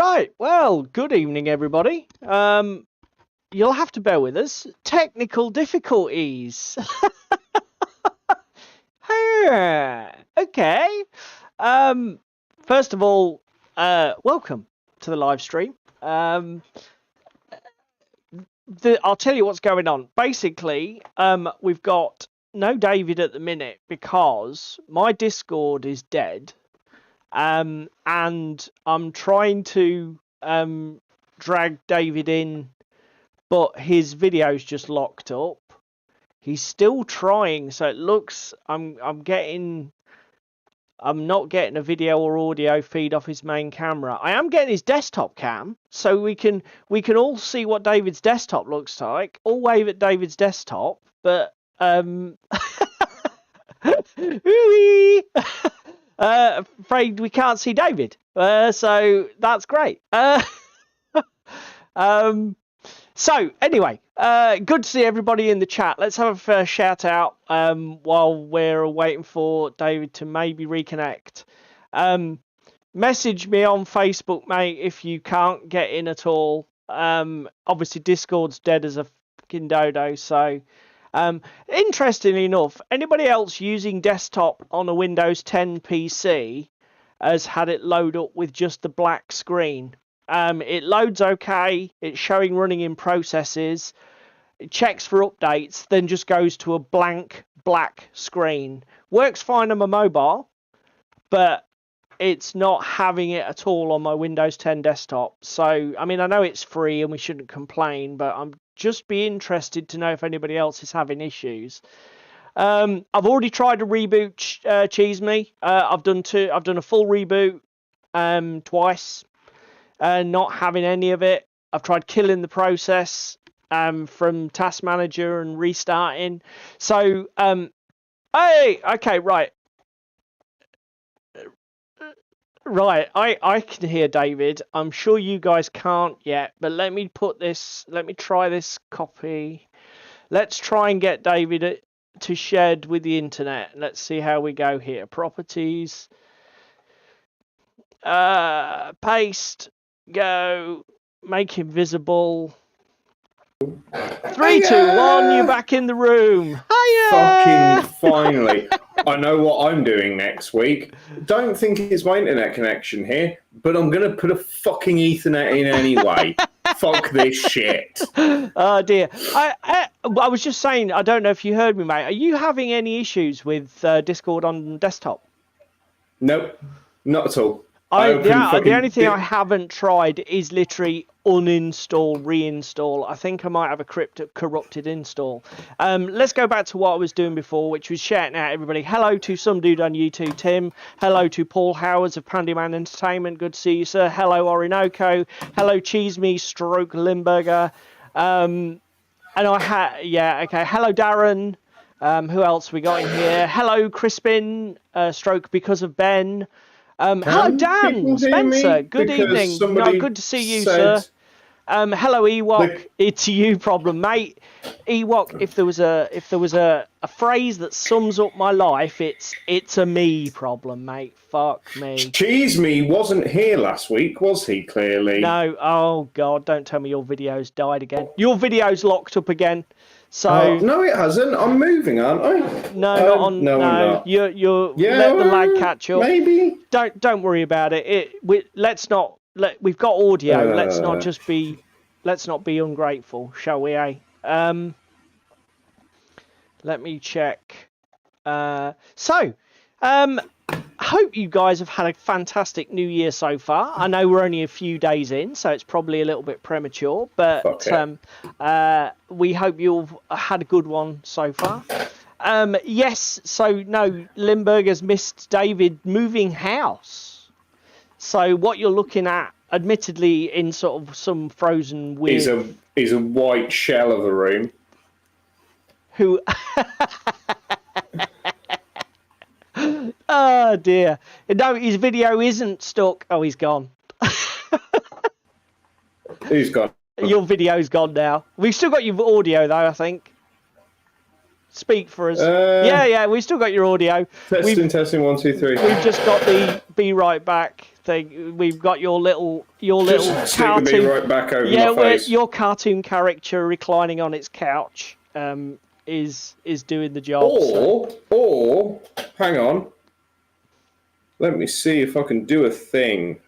Right, well, good evening, everybody. You'll have to bear with us. Technical difficulties. Okay. First of all, welcome to the live stream. I'll tell you what's going on. Basically, we've got no David at the minute because my Discord is dead. And I'm trying to drag David in, but his video's just locked up. He's still trying, so it looks I'm not getting a video or audio feed off his main camera. I am getting his desktop cam, so we can all see what David's desktop looks like. All wave at David's desktop, but afraid we can't see David. So that's great. So anyway, good to see everybody in the chat. Let's have a first shout out while we're waiting for David to maybe reconnect. Message me on Facebook, mate, if you can't get in at all. Obviously Discord's dead as a fucking dodo, so interestingly enough, anybody else using desktop on a Windows 10 PC has had it load up with just the black screen. It loads okay, it's showing running in processes, it checks for updates, then just goes to a blank black screen. Works fine on my mobile, but it's not having it at all on my Windows 10 desktop. So, I mean, I know it's free and we shouldn't complain, but I'm just be interested to know if anybody else is having issues. I've already tried to reboot Cheese Me. I've done a full reboot twice, not having any of it. I've tried killing the process from Task Manager and restarting. So, hey, okay, right. Right, I can hear David. I'm sure you guys can't yet, but let me try this copy. Let's try and get David to shared with the internet. Let's see how we go here. Properties. Paste. Go. Make him visible. 3, 2, 1, you're back in the room. Hiya! Fucking finally. I know what I'm doing next week. Don't think it's my internet connection here, but I'm going to put a fucking Ethernet in anyway. Fuck this shit. Oh dear. I was just saying, I don't know if you heard me, mate. Are you having any issues with Discord on desktop? Nope. Not at all. The only thing I haven't tried is literally uninstall, reinstall. I think I might have a corrupted install. Let's go back to what I was doing before, which was shouting out everybody. Hello to some dude on YouTube, Tim. Hello to Paul Howard of Pandyman Entertainment. Good to see you, sir. Hello, Orinoco. Hello, Cheese Me, Stroke Limburger. And I had, yeah, okay. Hello, Darren. Who else we got in here? Hello, Crispin. Stroke because of Ben. Hello, Dan Spencer. Good evening. No, good to see you, sir. Hello, Ewok. It's a you problem, mate. Ewok. If there was a phrase that sums up my life, it's a me problem, mate. Fuck me. Cheese Me wasn't here last week, was he? Clearly. No. Oh God, don't tell me your video's died again. Your video's locked up again. So no, it hasn't. I'm moving, aren't I? No, not on. No, I'm not. You're let the lag catch up. Maybe. Don't worry about it. We've got audio. Let's not be ungrateful, shall we? Let me check. Hope you guys have had a fantastic New Year so far. I know we're only a few days in, so it's probably a little bit premature, but we hope you've had a good one so far. Yes, so no, Limburger's missed David moving house. So what you're looking at, admittedly, in sort of some frozen weird... is a white shell of a room. Who... Oh dear. No, his video isn't stuck. Oh, he's gone. Who's gone? Your video's gone now. We've still got your audio though, I think. speak for us. Yeah, we still got your audio. Testing, 1, 2, 3. We've just got the be right back thing. We've got your little Just stick cartoon. the be right back over my face. Your cartoon character reclining on its couch is doing the job. Or hang on. Let me see if I can do a thing.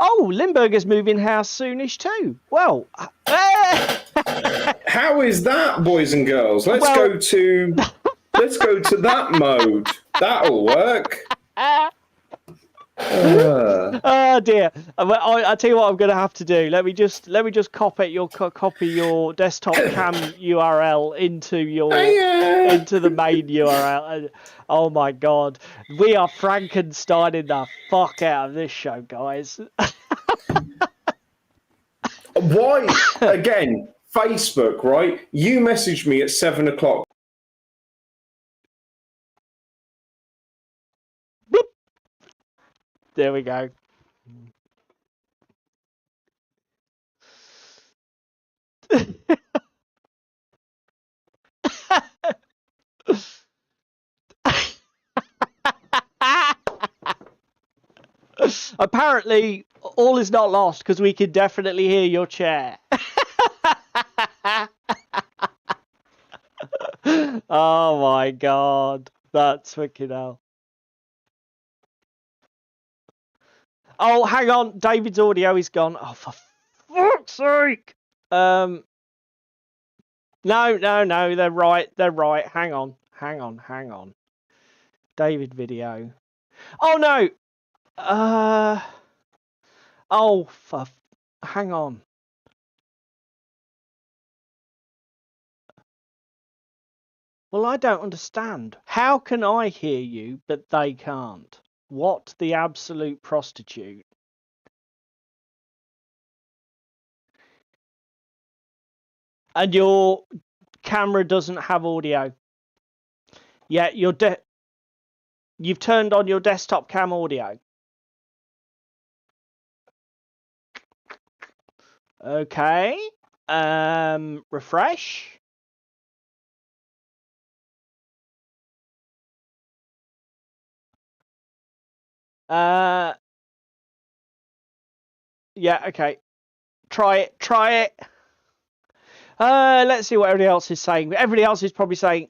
Oh, Limburger's moving house soonish too. Well, how is that, boys and girls? Let's go to that mode. That'll work. Oh dear! I tell you what, I'm going to have to do. Let me just copy your desktop cam URL into the main URL. Oh my god, we are Frankensteining the fuck out of this show, guys. Why again? Facebook, right? You messaged me at 7 o'clock. There we go. Apparently, all is not lost because we can definitely hear your chair. Oh my god, that's wicked hell. Oh, hang on, David's audio is gone. Oh, for fuck's sake! No, they're right. Hang on. David video. Oh no. Oh, hang on. Well, I don't understand. How can I hear you, but they can't? What the absolute prostitute? And your camera doesn't have audio. Yeah, you've turned on your desktop cam audio. Okay. Refresh. Yeah, okay. Try it. Let's see what everybody else is saying. Everybody else is probably saying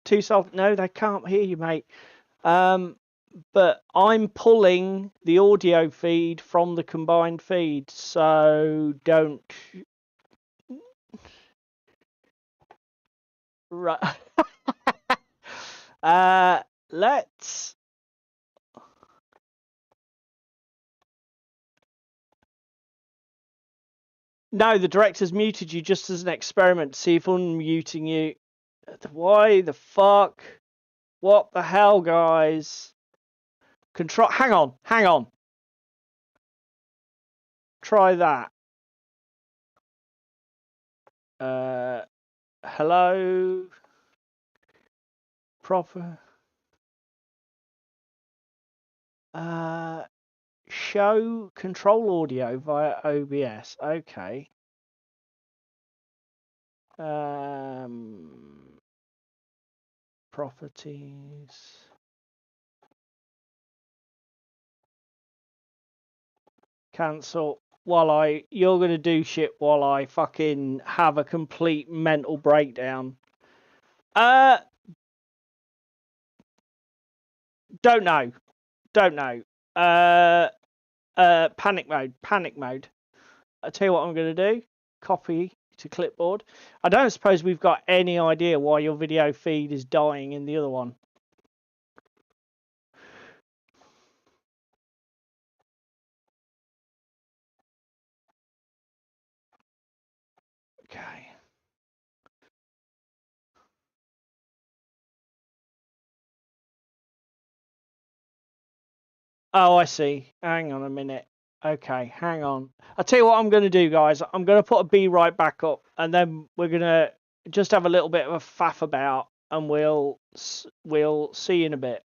too soft. No, they can't hear you, mate. But I'm pulling the audio feed from the combined feed, so don't. Right. Let's. No, the director's muted you just as an experiment. See if unmuting you. Why the fuck? What the hell, guys? Control. Hang on. Try that. Hello. Proper. Show control audio via OBS. Okay. Properties. Cancel. You're gonna do shit while I fucking have a complete mental breakdown. Don't know. Panic mode. I tell you what I'm gonna do. Copy to clipboard. I don't suppose we've got any idea why your video feed is dying in the other one. Okay. Oh, I see. Hang on a minute. Okay, hang on. I'll tell you what I'm going to do, guys. I'm going to put a B right back up, and then we're going to just have a little bit of a faff about, and we'll see you in a bit.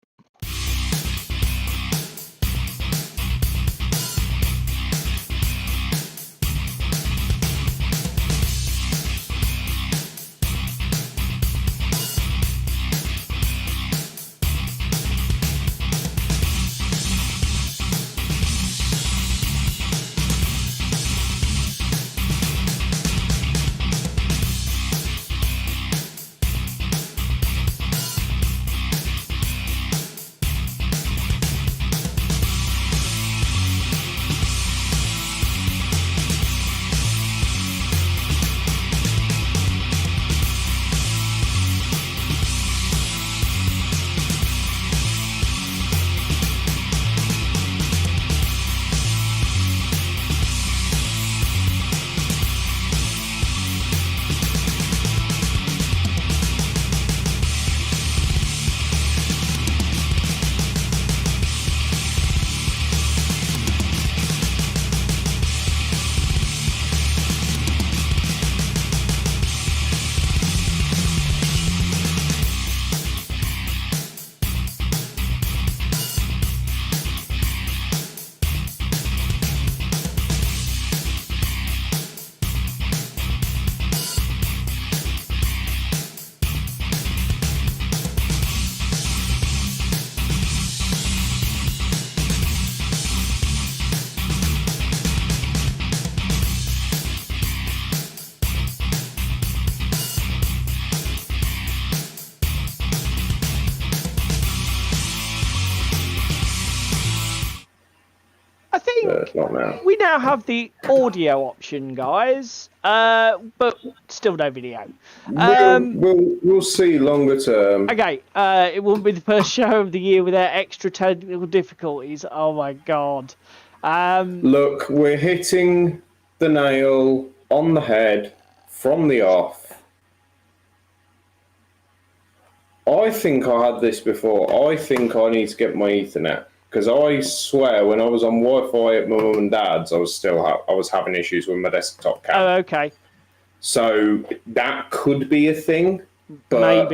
think not now. we now have the audio option, guys, but still no video. We'll see longer term. Okay, it won't be the first show of the year without extra technical difficulties. Oh my god. Look, we're hitting the nail on the head from the off. I think I had this before. I think I need to get my Ethernet, because I swear when I was on Wi-Fi at my mum and dad's, I was having issues with my desktop cam. Oh, okay. So that could be a thing, but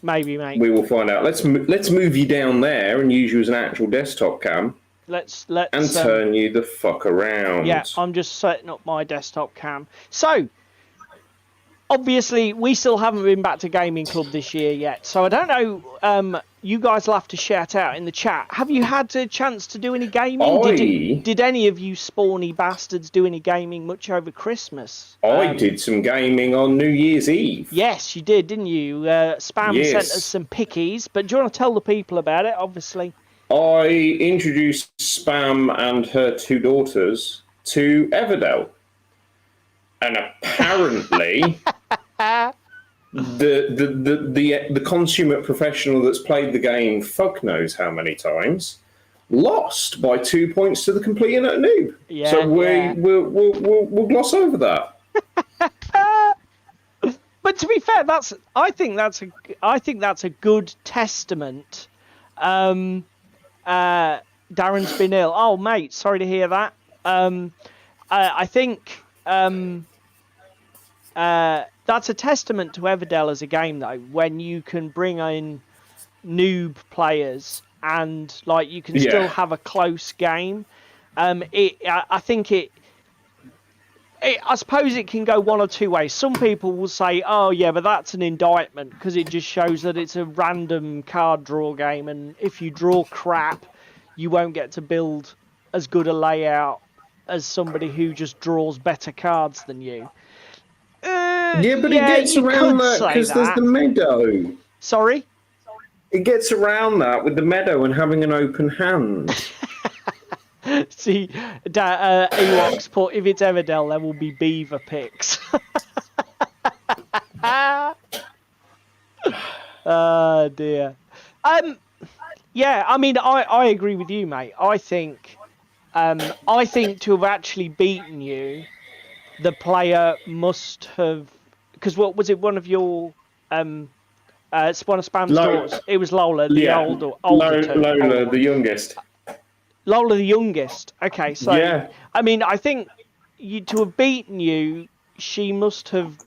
maybe, mate. we will find out. Let's move you down there and use you as an actual desktop cam. Let's and turn you the fuck around. Yeah, I'm just setting up my desktop cam. So, obviously, we still haven't been back to Gaming Club this year yet. So I don't know. You guys will have to shout out in the chat. Have you had a chance to do any gaming? Did any of you spawny bastards do any gaming much over Christmas? I did some gaming on New Year's Eve. Yes, you did, didn't you? Spam sent us some pickies. But do you want to tell the people about it, obviously? I introduced Spam and her two daughters to Everdell. And apparently, the consummate professional that's played the game, fuck knows how many times, lost by 2 points to the complete and utter noob. Yeah, so we'll gloss over that. But to be fair, I think that's a good testament. Darren's been ill. Oh, mate, sorry to hear that. I think. That's a testament to Everdell as a game, though, when you can bring in noob players and like you can still have a close game. I think I suppose it can go one or two ways. Some people will say, "Oh, yeah, but that's an indictment," because it just shows that it's a random card draw game, and if you draw crap, you won't get to build as good a layout as somebody who just draws better cards than you. But it gets around that because there's the meadow. Sorry? It gets around that with the meadow and having an open hand. See, Ewoks put, if it's Everdell, there will be beaver picks. Oh, dear. Yeah, I mean, I agree with you, mate. I think to have actually beaten you, the player must have, because what was it? One of your it's one of Spam's daughters. It was Lola, the older Lola, the youngest. Lola, the youngest. Okay, so I mean, I think to have beaten you, she must have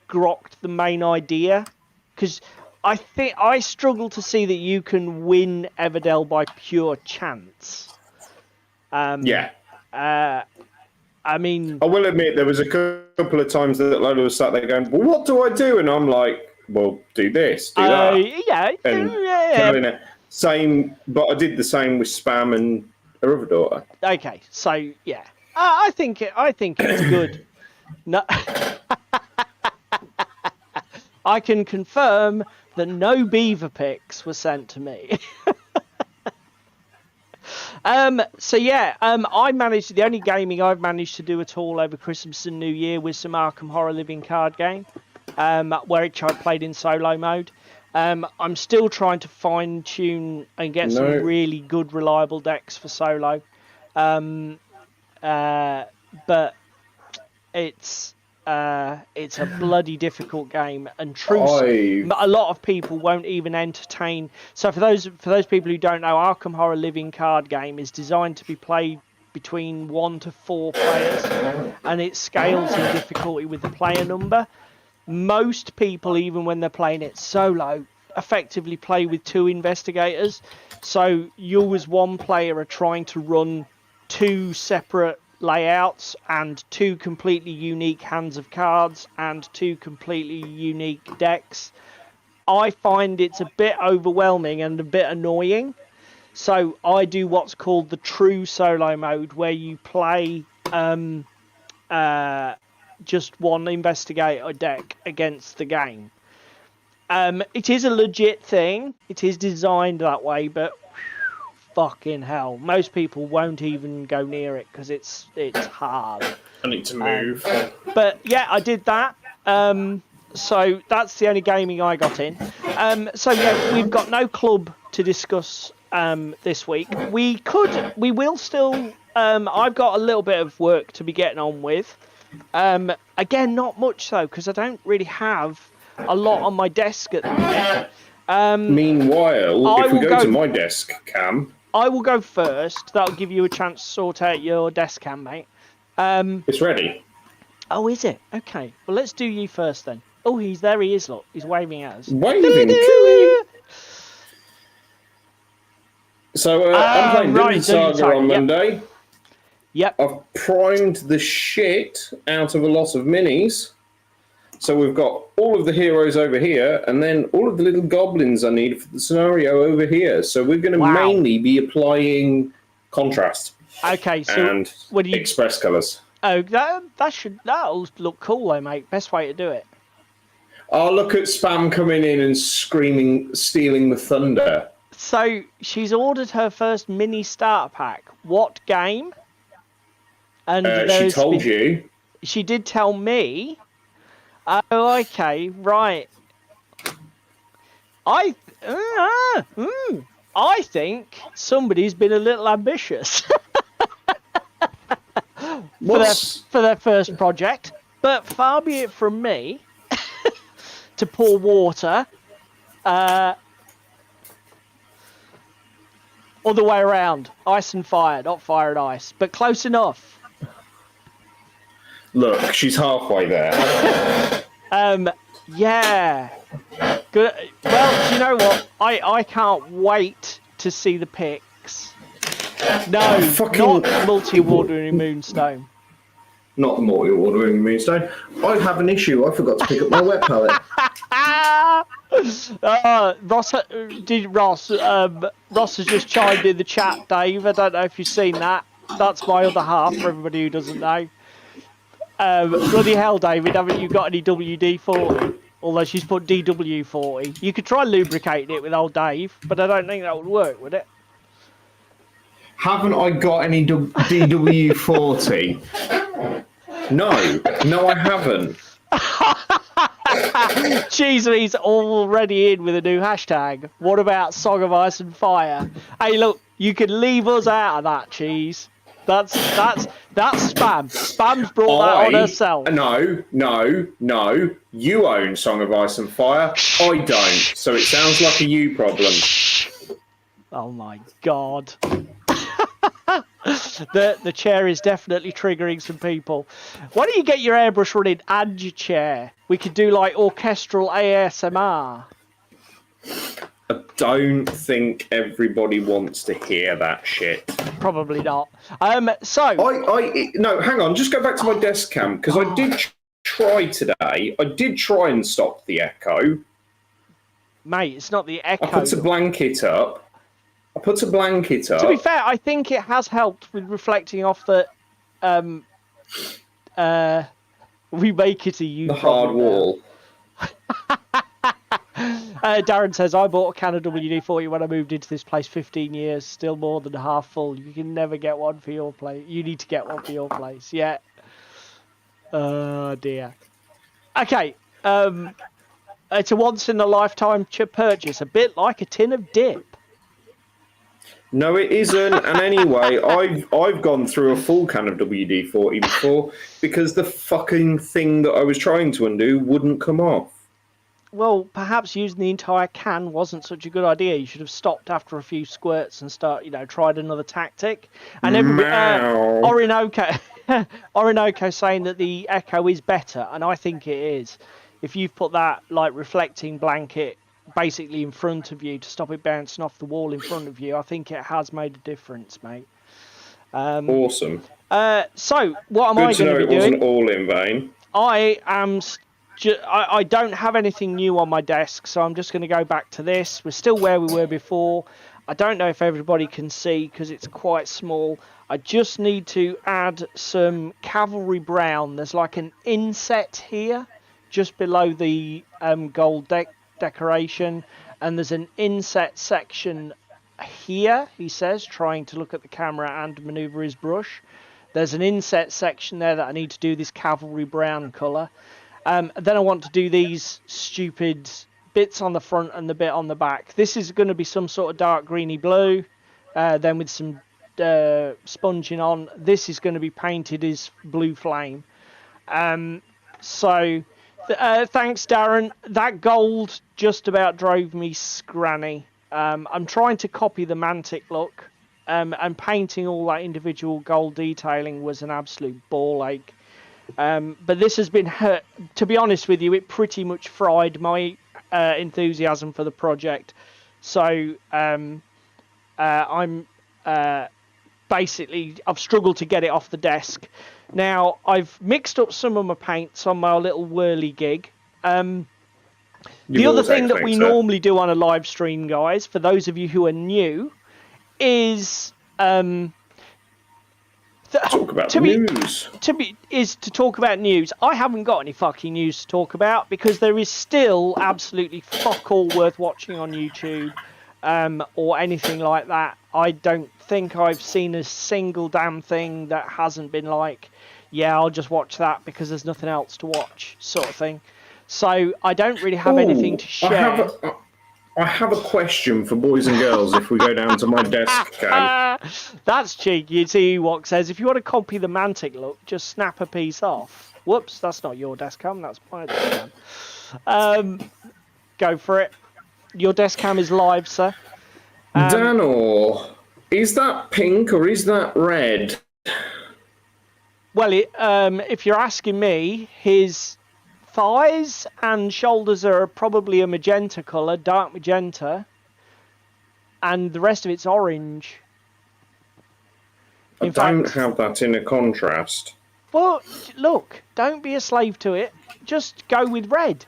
grokked the main idea, because I think I struggle to see that you can win Everdell by pure chance. I mean, I will admit there was a couple of times that Lola was sat there going, "Well, what do I do?" And I'm like, "Well, do this, do that." And same, but I did the same with Spam and her other daughter. Okay, so yeah, I think it's good. No, I can confirm that no beaver pics were sent to me. So yeah, I managed, the only gaming I've managed to do at all over Christmas and New Year was some Arkham Horror Living card game, which I played in solo mode. I'm still trying to fine tune and get some really good reliable decks for solo. But it's a bloody difficult game, and a lot of people won't even entertain. So for those people who don't know, Arkham Horror Living card game is designed to be played between 1 to 4 players, and it scales in difficulty with the player number. Most people, even when they're playing it solo, effectively play with 2 investigators. So you as one player are trying to run 2 separate layouts and 2 completely unique hands of cards and 2 completely unique decks. I find it's a bit overwhelming and a bit annoying. So I do what's called the true solo mode, where you play just one investigator deck against the game. It is a legit thing. It is designed that way, but fucking hell. Most people won't even go near it because it's hard. I need to move. But yeah, I did that. So that's the only gaming I got in. So yeah, we've got no club to discuss this week. We will still. I've got a little bit of work to be getting on with. Again, not much though, because I don't really have a lot on my desk at the minute. Meanwhile, if we go to my desk, Cam. I will go first. That'll give you a chance to sort out your desk cam, mate. It's ready. Oh, is it? Okay. Well, let's do you first then. Oh, he's there. He is. Look, he's waving at us. Waving. So I'm playing Vinland Saga on Monday. Yep. I've primed the shit out of a lot of minis. So we've got all of the heroes over here, and then all of the little goblins I need for the scenario over here. So we're going to mainly be applying contrast. Okay, so and express colours. Oh, that'll look cool though, mate. Best way to do it. Oh, look at Spam coming in and screaming, stealing the thunder. So she's ordered her first mini starter pack. What game? And she told you. She did tell me. Oh, okay, right. I think somebody's been a little ambitious for their first project. But far be it from me to pour water. Other way around. Ice and fire, not fire and ice. But close enough. Look, she's halfway there. Yeah. Good. Well, do you know what? I can't wait to see the pics. No, not multi-award-winning Moonstone. Not the multi-award-winning Moonstone. I have an issue. I forgot to pick up my wet palette. Ross has just chimed in the chat, Dave. I don't know if you've seen that. That's my other half, for everybody who doesn't know. Bloody hell, David, haven't you got any WD-40? Although she's put DW-40. You could try lubricating it with old Dave, but I don't think that would work, would it? Haven't I got any DW-40? No, I haven't. Jeez, he's already in with a new hashtag. What about Song of Ice and Fire? Hey, look, you can leave us out of that, Cheese. That's spam. Spam's brought that on herself. No. You own Song of Ice and Fire. I don't. So it sounds like a you problem. Oh my god. The chair is definitely triggering some people. Why don't you get your airbrush running and your chair? We could do like orchestral ASMR. I don't think everybody wants to hear that shit. Probably not. No, hang on. Just go back to my desk cam because I did try today. I did try and stop the echo. Mate, it's not the echo. I put a blanket up. To be fair, I think it has helped with reflecting off the we make it a you. The hard wall. Darren says, I bought a can of WD-40 when I moved into this place 15 years, still more than half full. You can never get one for your place. You need to get one for your place. Yeah. Oh, dear. Okay. It's a once-in-a-lifetime purchase, a bit like a tin of dip. No, it isn't. And anyway, I've gone through a full can of WD-40 before because the fucking thing that I was trying to undo wouldn't come off. Well, perhaps using the entire can wasn't such a good idea. You should have stopped after a few squirts and tried another tactic. And Orinoco saying that the echo is better, and I think it is. If you've put that reflecting blanket basically in front of you to stop it bouncing off the wall in front of you, I think it has made a difference, mate. Awesome. So, what am I going to be doing? Good to know it wasn't all in vain. I don't have anything new on my desk, so I'm just going to go back to this. We're still where we were before. I don't know if everybody can see because it's quite small. I just need to add some cavalry brown. There's like an inset here, just below the gold decoration, and there's an inset section here, he says, trying to look at the camera and maneuver his brush. There's an inset section there that I need to do this cavalry brown colour. Then I want to do these stupid bits on the front and the bit on the back. This is going to be some sort of dark greeny blue, then with some sponging on. This is going to be painted as blue flame. So thanks, Darren. That gold just about drove me scranny. I'm trying to copy the Mantic look, and painting all that individual gold detailing was an absolute ball ache. But this has been, to be honest with you, it pretty much fried my enthusiasm for the project. So I'm basically, I've struggled to get it off the desk. Now, I've mixed up some of my paints on my little whirly gig. The other thing that we normally do on a live stream, guys, for those of you who are new, is talk about news. To talk about news. I haven't got any fucking news to talk about because there is still absolutely fuck all worth watching on YouTube or anything like that. I don't think I've seen a single damn thing that hasn't been like, yeah, I'll just watch that because there's nothing else to watch, sort of thing. So I don't really have anything to share. I have a question for boys and girls if we go down to my desk cam. That's cheeky. You see what says, if you want to copy the Mantic look, just snap a piece off. Whoops, that's not your desk cam, that's my desk cam. Go for it. Your desk cam is live, sir. Danor, is that pink or is that red? Well, if you're asking me, his thighs and shoulders are probably a magenta colour, dark magenta, and the rest of it's orange. I don't have that in a contrast. Well, look, don't be a slave to it. Just go with red.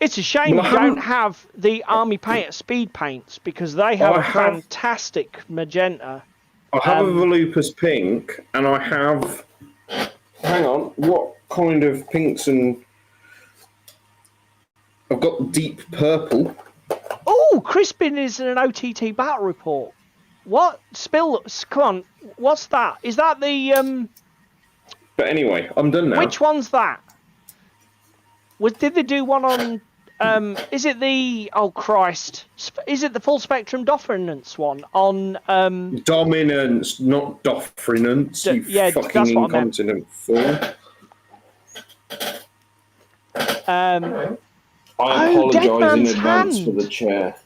It's a shame you don't have the Army Painter speed paints because they have a fantastic magenta. I have a Volupus pink, and I have... Hang on, what kind of pinks and... I've got deep purple. Oh, Crispin is in an OTT battle report. What? Come on, what's that? Is that the... But anyway, I'm done now. Which one's that? Did they do one on... is it the... Oh, Christ. Is it the full spectrum dominance one on... Dominance, not dominance, you fucking incontinent fool. I apologise in advance for the chair.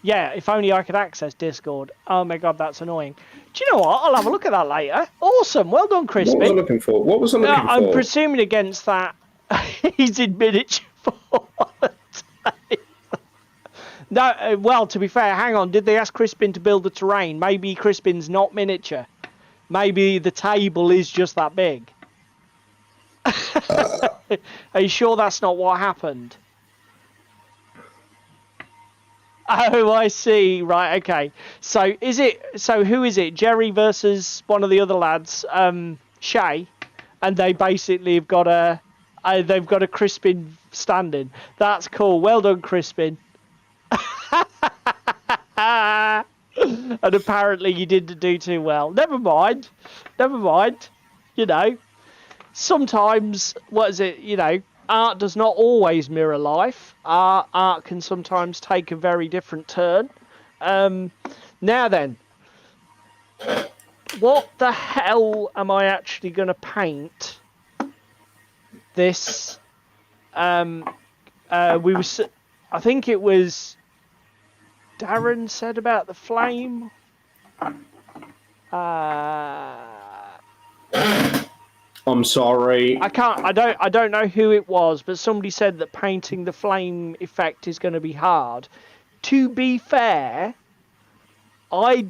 Yeah, if only I could access Discord. Oh my god, that's annoying. Do you know what? I'll have a look at that later. Awesome, well done, Crispin. What was I looking for? I'm presuming against that he's in miniature form. No, well, to be fair, hang on. Did they ask Crispin to build the terrain? Maybe Crispin's not miniature. Maybe the table is just that big. Are you sure that's not what happened? Oh, I see. Right, okay. So who is it? Jerry versus one of the other lads, Shay, and they basically have got a Crispin standing. That's cool. Well done, Crispin. And apparently you didn't do too well. Never mind. You know, sometimes, art does not always mirror life. Art can sometimes take a very different turn. Now then, what the hell am I actually going to paint? This, I think it was Darren said about the flame. I'm sorry. I don't know who it was, but somebody said that painting the flame effect is going to be hard. To be fair, I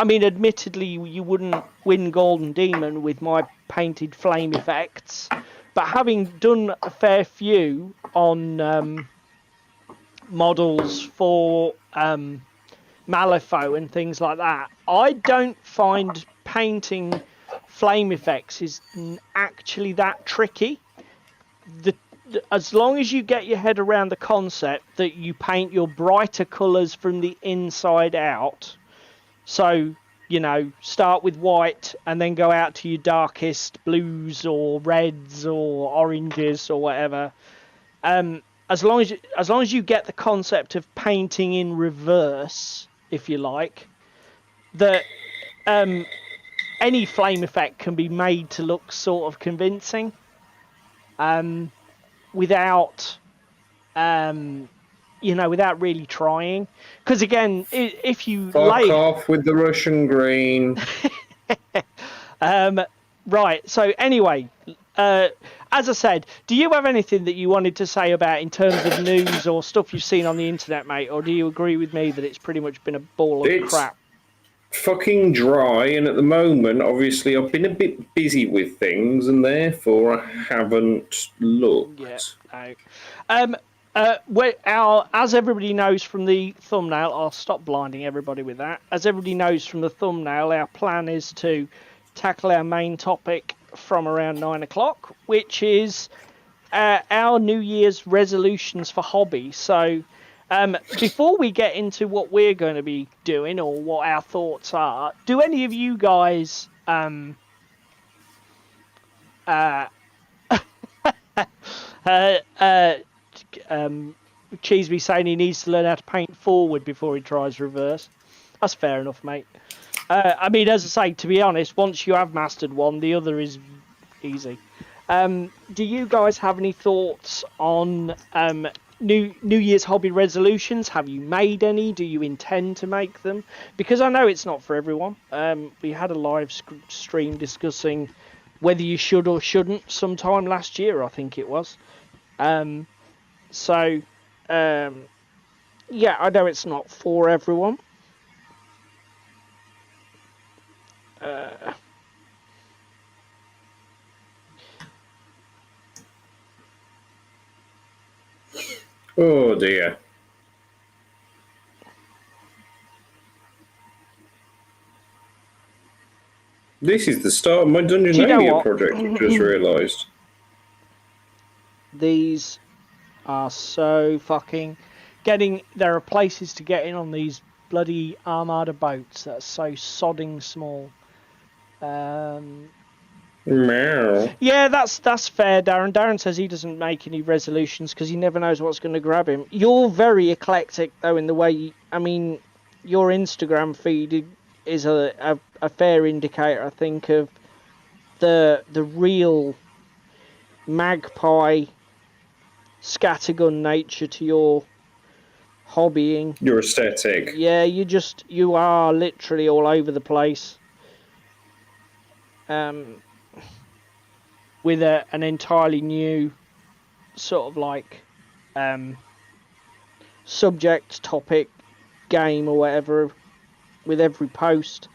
mean, admittedly, you wouldn't win Golden Demon with my painted flame effects, but having done a fair few on models for Malifaux and things like that, I don't find painting flame effects is actually that tricky. as long as you get your head around the concept that you paint your brighter colours from the inside out, so, you know, start with white and then go out to your darkest blues or reds or oranges or whatever. As long as you get the concept of painting in reverse, if you like, that any flame effect can be made to look sort of convincing, without without really trying. Because again, if you fuck off with the Russian green. Right. So anyway, as I said, do you have anything that you wanted to say about in terms of news or stuff you've seen on the internet, mate? Or do you agree with me that it's pretty much been a ball of crap? Fucking dry, and at the moment, obviously, I've been a bit busy with things, and therefore I haven't looked. Yeah. No. As everybody knows from the thumbnail, I'll stop blinding everybody with that. As everybody knows from the thumbnail, our plan is to tackle our main topic from around 9 o'clock, which is our New Year's resolutions for hobby. So before we get into what we're going to be doing or what our thoughts are, do any of you guys Cheeseby saying he needs to learn how to paint forward before he tries reverse? That's fair enough, mate. I mean, as I say, to be honest, once you have mastered one, the other is easy. Do you guys have any thoughts on New Year's hobby resolutions? Have you made any? Do you intend to make them? Because I know it's not for everyone. We had a live stream discussing whether you should or shouldn't sometime last year, I think it was. Yeah, I know it's not for everyone. Oh dear. This is the start of my Dungeon Mania project, I just realised. These are so fucking there are places to get in on these bloody Armada boats that are so sodding small. Yeah, that's fair, Darren. Darren says he doesn't make any resolutions because he never knows what's going to grab him. You're very eclectic, though, in the way your Instagram feed is a fair indicator, I think, of the real magpie scattergun nature to your hobbying. Your aesthetic. Yeah, you are literally all over the place. With an entirely new sort of like subject, topic, game or whatever with every post.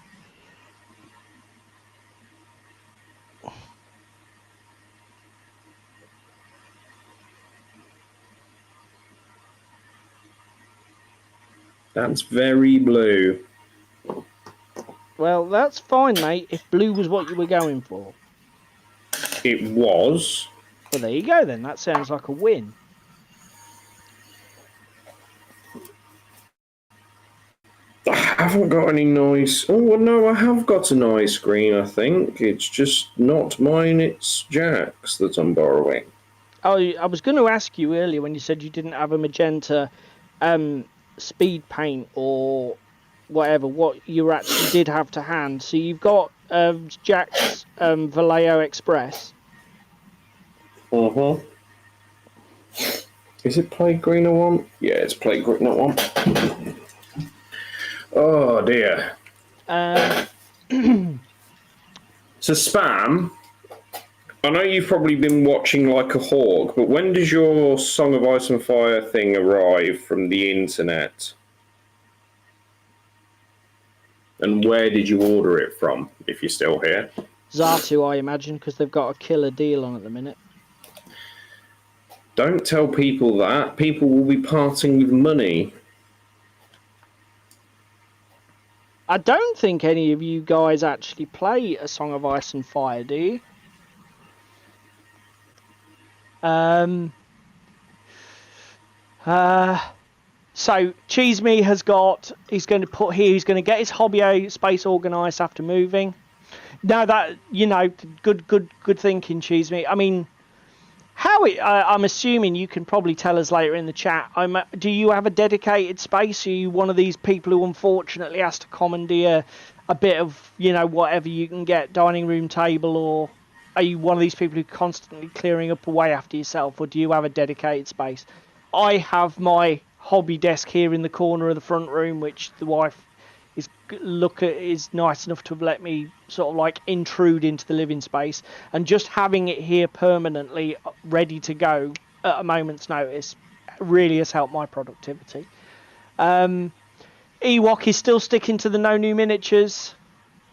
That's very blue. Well, that's fine, mate, if blue was what you were going for. It was. Well, there you go then. That sounds like a win. I haven't got any nice... Oh, no, I have got a nice green, I think. It's just not mine, it's Jack's that I'm borrowing. Oh, I was going to ask you earlier when you said you didn't have a magenta speed paint or whatever, what you actually did have to hand. So you've got Jack's Vallejo Express. Uh-huh. Is it plate green I want? Yeah, it's plate green I want. Oh, dear. So, Spam, I know you've probably been watching like a hawk, but when does your Song of Ice and Fire thing arrive from the internet? And where did you order it from, if you're still here? Zatu, I imagine, because they've got a killer deal on at the minute. Don't tell people that. People will be parting with money. I don't think any of you guys actually play A Song of Ice and Fire, do you? So Cheese Me has got. He's going to put here. He's going to get his hobby space organised after moving. Now that good thinking, Cheese Me. I mean, I'm assuming you can probably tell us later in the chat. Do you have a dedicated space? Are you one of these people who unfortunately has to commandeer a bit of whatever you can get, dining room table, or are you one of these people who are constantly clearing up away after yourself, or do you have a dedicated space? I have my hobby desk here in the corner of the front room, which the wife is nice enough to have let me sort of like intrude into the living space, and just having it here permanently ready to go at a moment's notice really has helped my productivity. Ewok is still sticking to the no new miniatures,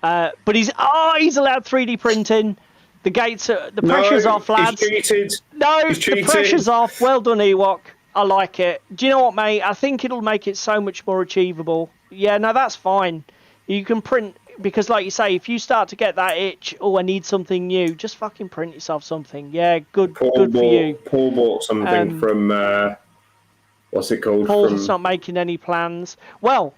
but he's allowed 3D printing. The gates are, the pressure's off, lads. He's cheated. No, the pressure's off. Well done, Ewok. I like it. Do you know what, mate? I think it'll make it so much more achievable. Yeah, no, that's fine. You can print, because like you say, if you start to get that itch, I need something new, just fucking print yourself something. Yeah, good for you. Paul bought something from, what's it called? Paul's not making any plans. Well,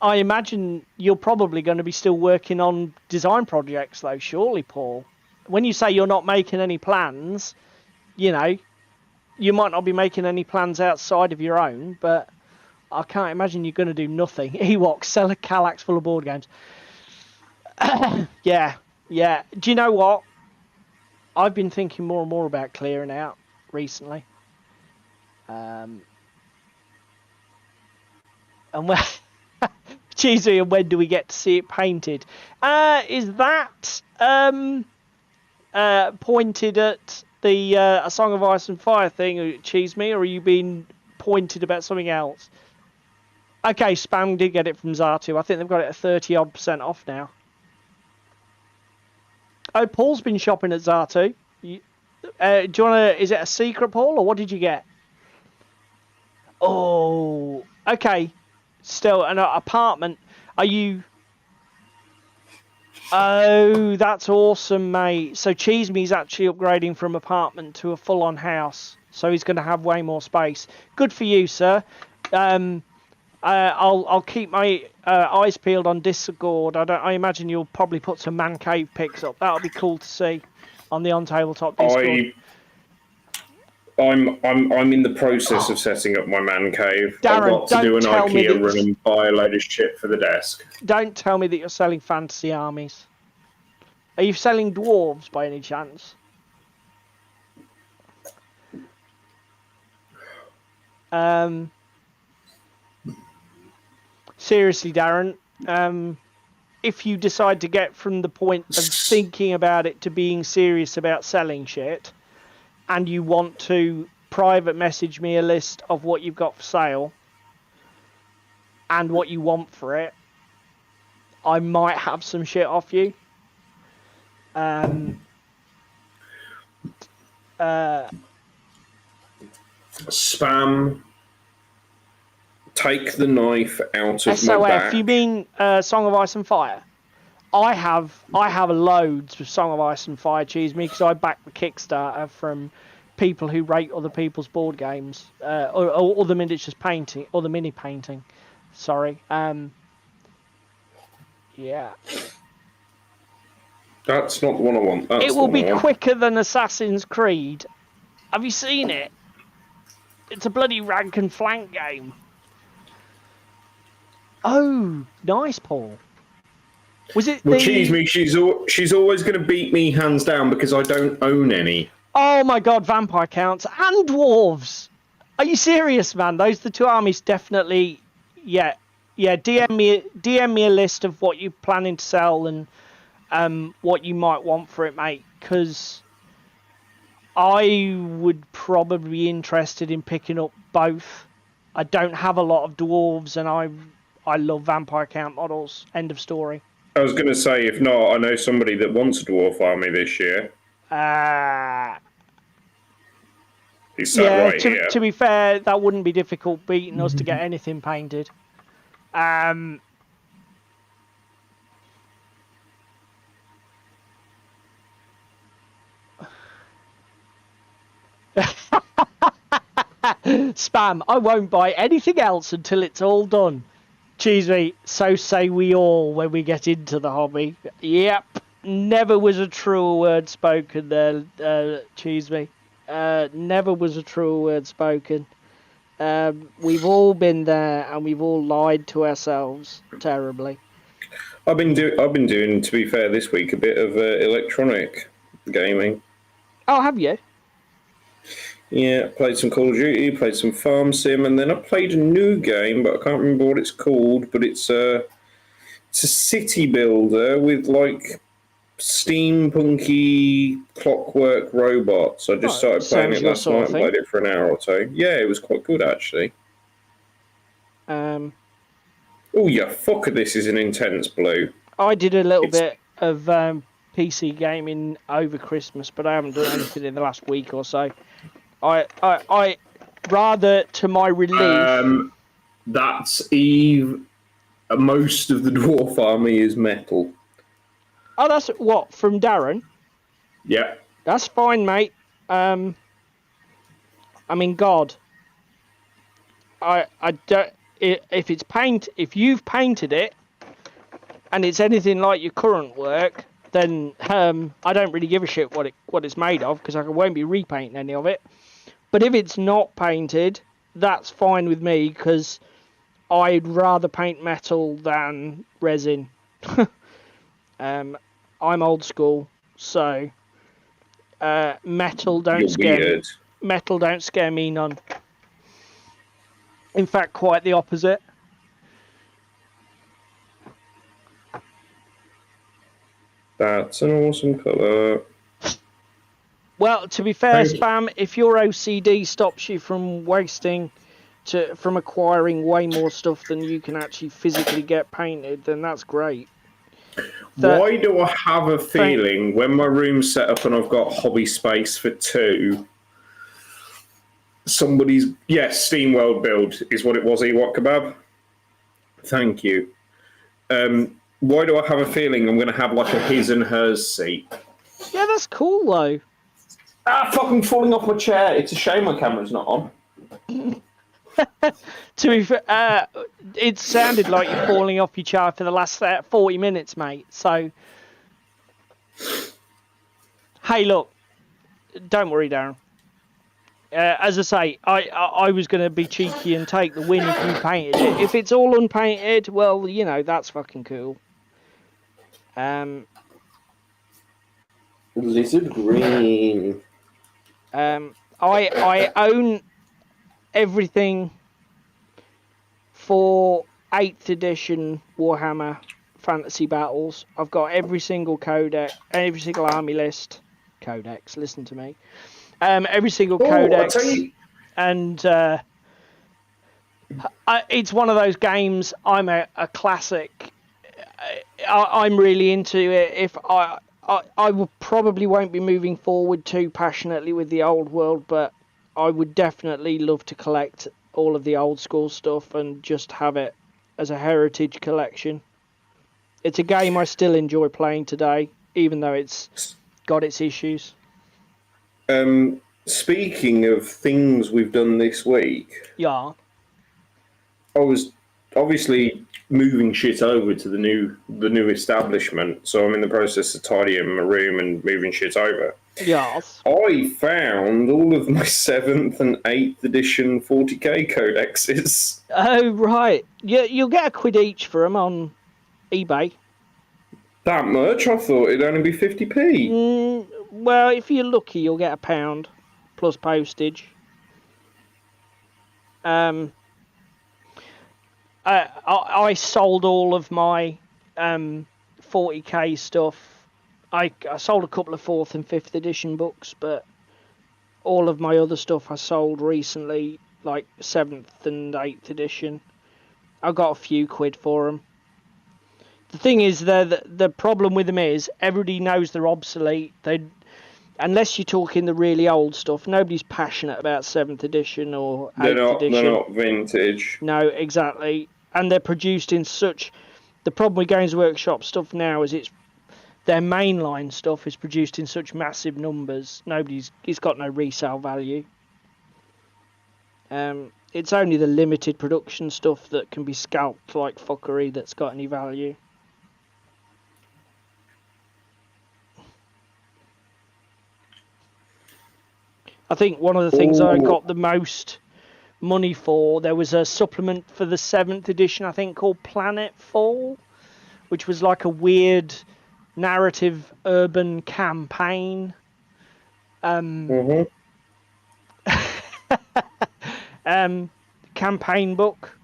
I imagine you're probably going to be still working on design projects, though, surely, Paul. When you say you're not making any plans, you might not be making any plans outside of your own, but I can't imagine you're going to do nothing. Ewok, sell a Kallax full of board games. Yeah. Do you know what? I've been thinking more and more about clearing out recently. And when, Cheesy, and when do we get to see it painted? Is that pointed at the A Song of Ice and Fire thing, Cheese Me, or are you being pointed about something else? Okay, Spam did get it from Zatu. I think they've got it at 30-odd% off now. Oh, Paul's been shopping at Zatu. Do you want to... Is it a secret, Paul, or what did you get? Oh, okay. Still, an apartment. Are you... Oh, that's awesome, mate. So Cheese Me's actually upgrading from apartment to a full-on house. So he's going to have way more space. Good for you, sir. I'll keep my eyes peeled on Discord. I imagine you'll probably put some man cave pics up. That'll be cool to see on the Tabletop Discord. I'm in the process of setting up my man cave. Darren, I've got to do an IKEA run and buy a load of shit for the desk. Don't tell me that you're selling fantasy armies. Are you selling dwarves by any chance? Seriously, Darren, if you decide to get from the point of thinking about it to being serious about selling shit, and you want to private message me a list of what you've got for sale and what you want for it, I might have some shit off you. Spam. Take the knife out of SOF, my back. you mean Song of Ice and Fire? I have loads of Song of Ice and Fire, Cheese Me, because I back the Kickstarter from people who rate other people's board games, or the miniatures painting, or the mini painting. Sorry. Yeah. That's not the one I want. That's it will be quicker than Assassin's Creed. Have you seen it? It's a bloody rank and flank game. Oh, nice, Paul. Was it? Well, Cheese Me, she's always going to beat me hands down because I don't own any. Oh my God, vampire counts and dwarves. Are you serious, man? Those are the two armies, definitely. Yeah. DM me a list of what you're planning to sell and what you might want for it, mate. Because I would probably be interested in picking up both. I don't have a lot of dwarves, and I love vampire count models. End of story. I was going to say, if not, I know somebody that wants a dwarf army this year. He's sat right here. To be fair, that wouldn't be difficult beating us to get anything painted. Spam. I won't buy anything else until it's all done. Cheese me. So say we all when we get into the hobby. Yep. Never was a truer word spoken there, Cheese me. Never was a truer word spoken. We've all been there and we've all lied to ourselves terribly. I've been doing, to be fair, this week a bit of electronic gaming. Oh, have you? Yeah, played some Call of Duty, played some Farm Sim, and then I played a new game, but I can't remember what it's called. But it's a city builder with like steampunky clockwork robots. I just started playing it last night and played it for an hour or two. Yeah, it was quite good actually. Oh yeah, fuck! This is an intense blue. I did a little bit of PC gaming over Christmas, but I haven't done anything in the last week or so. I rather to my relief. That's Eve. Most of the dwarf army is metal. Oh, that's what from Darren. Yeah, that's fine, mate. I mean, God. I don't. If it's paint, if you've painted it, and it's anything like your current work, then I don't really give a shit what it's made of because I won't be repainting any of it. But if it's not painted, that's fine with me because I'd rather paint metal than resin. I'm old school, so metal don't scare me. Metal don't scare me none. In fact, quite the opposite. That's an awesome colour. Well, to be fair, Spam, if your OCD stops you from from acquiring way more stuff than you can actually physically get painted, then that's great. Why do I have a feeling when my room's set up and I've got hobby space for two, somebody's... Yes, SteamWorld build is what it was, Ewok Kebab. Thank you. Why do I have a feeling I'm going to have like a his and hers seat? Yeah, that's cool though. Fucking falling off my chair. It's a shame my camera's not on. To be fair, it sounded like you're falling off your chair for the last 40 minutes, mate. So, hey, look, don't worry, Darren. As I say, I was going to be cheeky and take the win if you painted it. If it's all unpainted, well, you know, that's fucking cool. Lizard green. I own everything for 8th edition Warhammer Fantasy Battles. I've got every single codex, every single army list. Codex, listen to me. Every single codex. And it's one of those games, I'm a classic. I'm really into it. If I will probably won't be moving forward too passionately with the old world, but I would definitely love to collect all of the old school stuff and just have it as a heritage collection. It's a game I still enjoy playing today, even though it's got its issues. Speaking of things we've done this week, yeah, I was obviously moving shit over to the new establishment, so I'm in the process of tidying my room and moving shit over. Yes. I found all of my 7th and 8th edition 40k codexes. Oh, right. You'll get £1 each for them on eBay. That much? I thought it'd only be 50p. Well, if you're lucky, you'll get £1 plus postage. I sold all of my 40k stuff. I sold a couple of 4th and 5th edition books, but all of my other stuff I sold recently, like 7th and 8th edition. I got a few quid for them. The thing is, the problem with them is everybody knows they're obsolete. Unless you're talking the really old stuff, nobody's passionate about 7th edition or 8th edition. They're not vintage. No, exactly. And they're produced in such... The problem with Games Workshop stuff now is their mainline stuff is produced in such massive numbers. It's got no resale value. It's only the limited production stuff that can be scalped like fuckery that's got any value. I think one of the things I got the most money for, there was a supplement for the 7th edition, I think, called Planetfall, which was like a weird narrative urban campaign. Campaign book,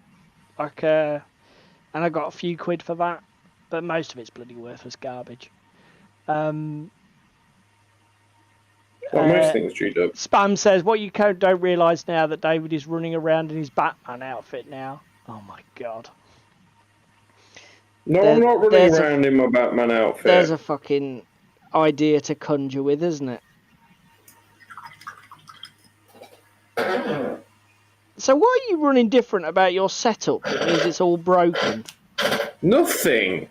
like, and I got a few quid for that, but most of it's bloody worthless garbage. Most things do. Spam says, what you don't realise now that David is running around in his Batman outfit now. Oh my god. No, I'm not running around in my Batman outfit. There's a fucking idea to conjure with, isn't it? So why are you running different about your setup? It means it's all broken. Nothing.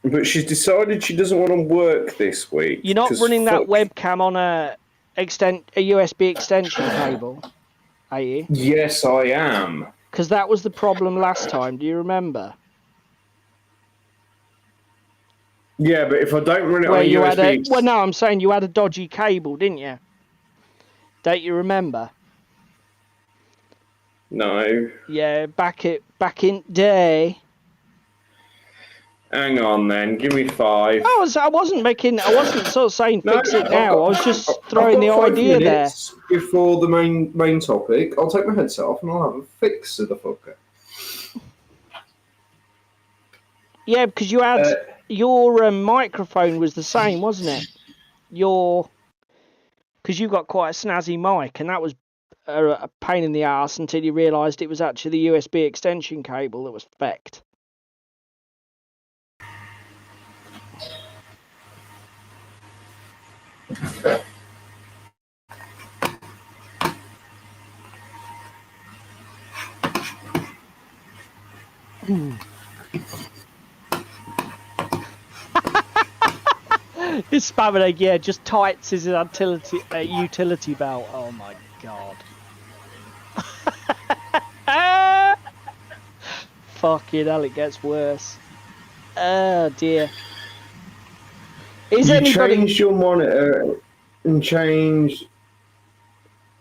But she's decided she doesn't want to work this week. You're not running that webcam on a USB extension cable, are you? Yes, I am. Because that was the problem last time. Do you remember? Yeah, but if I don't run it on USB... Well, no, I'm saying you had a dodgy cable, didn't you? Don't you remember? No. Yeah, back in day. Hang on then, give me 5. I wasn't sort of saying fix it now. I was just throwing the idea there. Before the main topic, I'll take my headset off and I'll have a fix of the fucker. Yeah, because you had your microphone was the same, wasn't it? Because you got quite a snazzy mic, and that was a pain in the arse until you realised it was actually the USB extension cable that was fecked. His spamming egg, yeah, just tights his utility belt. Oh my god. Fucking hell, it gets worse. Oh dear. Change your monitor and change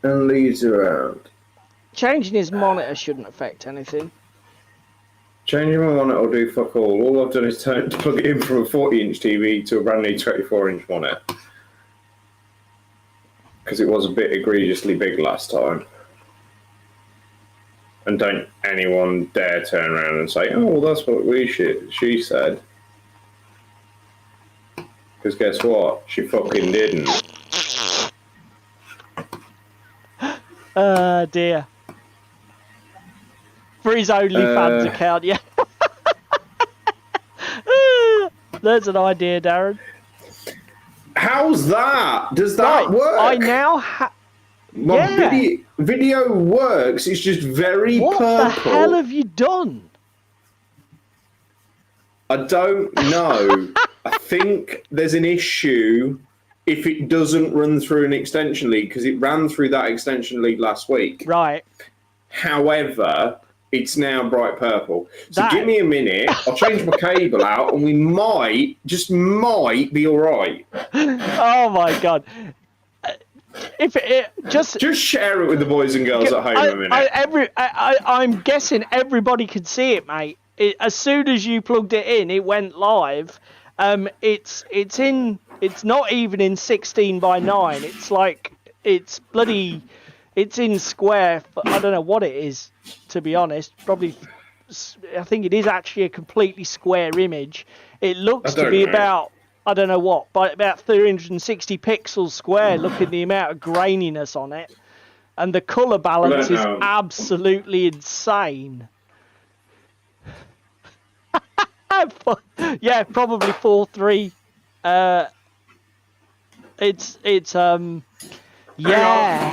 and leaves around. Changing his monitor shouldn't affect anything. Changing my monitor will do fuck all. All I've done is plug it in from a 40-inch TV to a brand new 24-inch monitor. Because it was a bit egregiously big last time. And don't anyone dare turn around and say, oh, well, that's what she said. Because guess what? She fucking didn't. Dear. For his OnlyFans account, yeah. There's an idea, Darren. How's that? Does that work? I now video works. It's just very purple. What the hell have you done? I don't know. I think there's an issue if it doesn't run through an extension lead, because it ran through that extension lead last week. Right. However, it's now bright purple. So give me a minute. I'll change my cable out, and we might be all right. Oh my god! If it just share it with the boys and girls at home a minute. I'm guessing everybody could see it, mate. As soon as you plugged it in, it went live. It's not even in 16:9. It's like it's in square. I don't know what it is, to be honest. Probably, I think it is actually a completely square image. It looks to be about, I don't know what, but about 360 pixels square. Look at the amount of graininess on it, and the color balance is absolutely insane. Yeah, probably 4:3. It's yeah.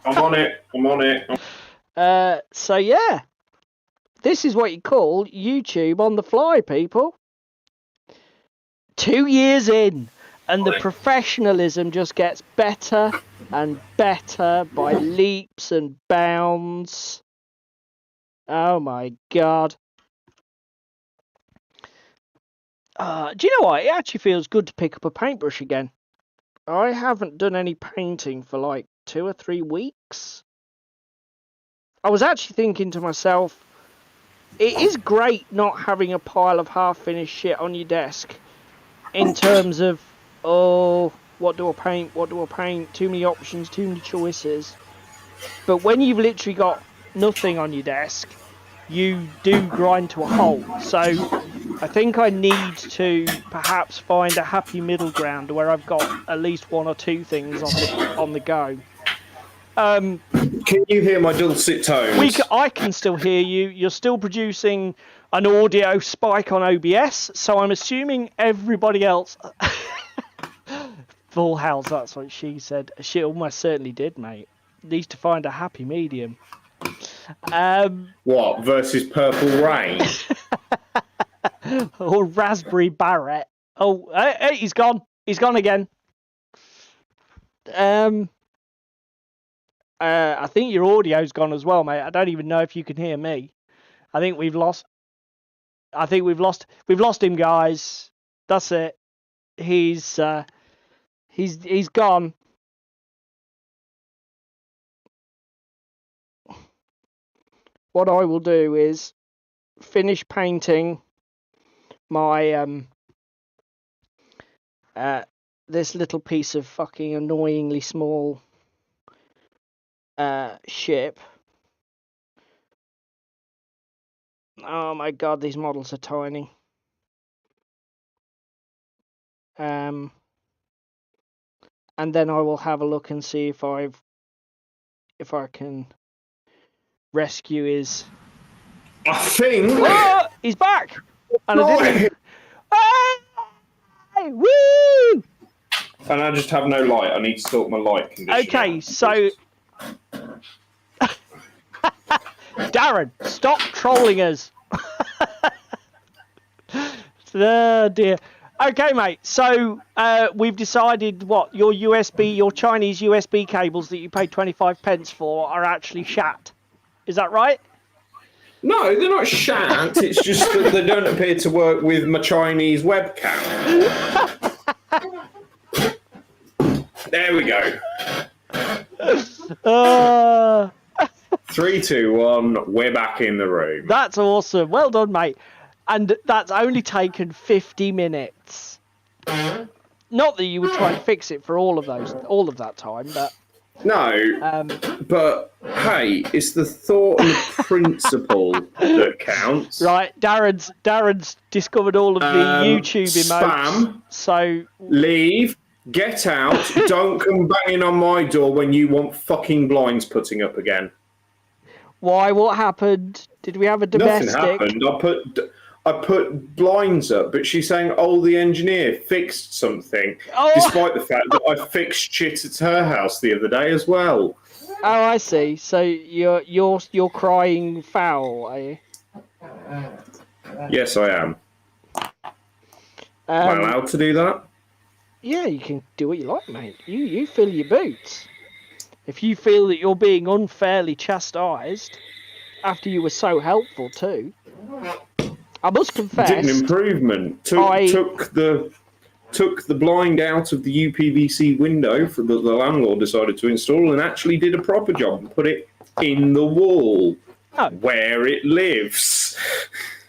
I'm on it. So yeah, this is what you call YouTube on the fly, people. 2 years in, And the professionalism just gets better and better by leaps and bounds. Oh my God. Do you know what? It actually feels good to pick up a paintbrush again. I haven't done any painting for like 2 or 3 weeks. I was actually thinking to myself, it is great not having a pile of half-finished shit on your desk in terms of, oh, what do I paint? What do I paint? Too many options, too many choices. But when you've literally got nothing on your desk, you do grind to a halt. So I think I need to perhaps find a happy middle ground where I've got at least 1 or 2 things on the go. Can you hear my dulcet tones? I can still hear you. You're still producing an audio spike on OBS, so I'm assuming everybody else... Full house, that's what she said. She almost certainly did, mate. Needs to find a happy medium. What, versus Purple Rain? Or Raspberry Barrett. Oh, hey, he's gone. He's gone again. I think your audio's gone as well, mate. I don't even know if you can hear me. I think we've lost him, guys. That's it. He's gone. What I will do is finish painting my this little piece of fucking annoyingly small ship. Oh my God, these models are tiny. And then I will have a look and see if I can rescue his. I think. Oh, he's back. And I didn't. Hey, woo! And I just have no light. I need to sort my light condition. Okay, so Darren, stop trolling us. Oh dear. Okay, mate. So we've decided what your Chinese USB cables that you paid 25 pence for are actually shat. Is that right? No, they're not shat. It's just that they don't appear to work with my Chinese webcam. There we go. 3, 2, 1. We're back in the room. That's awesome. Well done, mate. And that's only taken 50 minutes. Not that you would try and fix it for all of that time, but no. But hey, it's the thought and the principle that counts. Right, Darren's discovered all of the YouTube emotes. Spam. So leave. Get out. Don't come banging on my door when you want fucking blinds putting up again. Why? What happened? Did we have a domestic? Nothing happened. I put blinds up, but she's saying, the engineer fixed something, despite the fact that I fixed shit at her house the other day as well. Oh, I see. So you're crying foul, are you? Yes, I am. Am I allowed to do that? Yeah, you can do what you like, mate. You fill your boots. If you feel that you're being unfairly chastised after you were so helpful too, I must confess. Did an improvement. Took the blind out of the UPVC window for the landlord decided to install, and actually did a proper job and put it in the wall where it lives.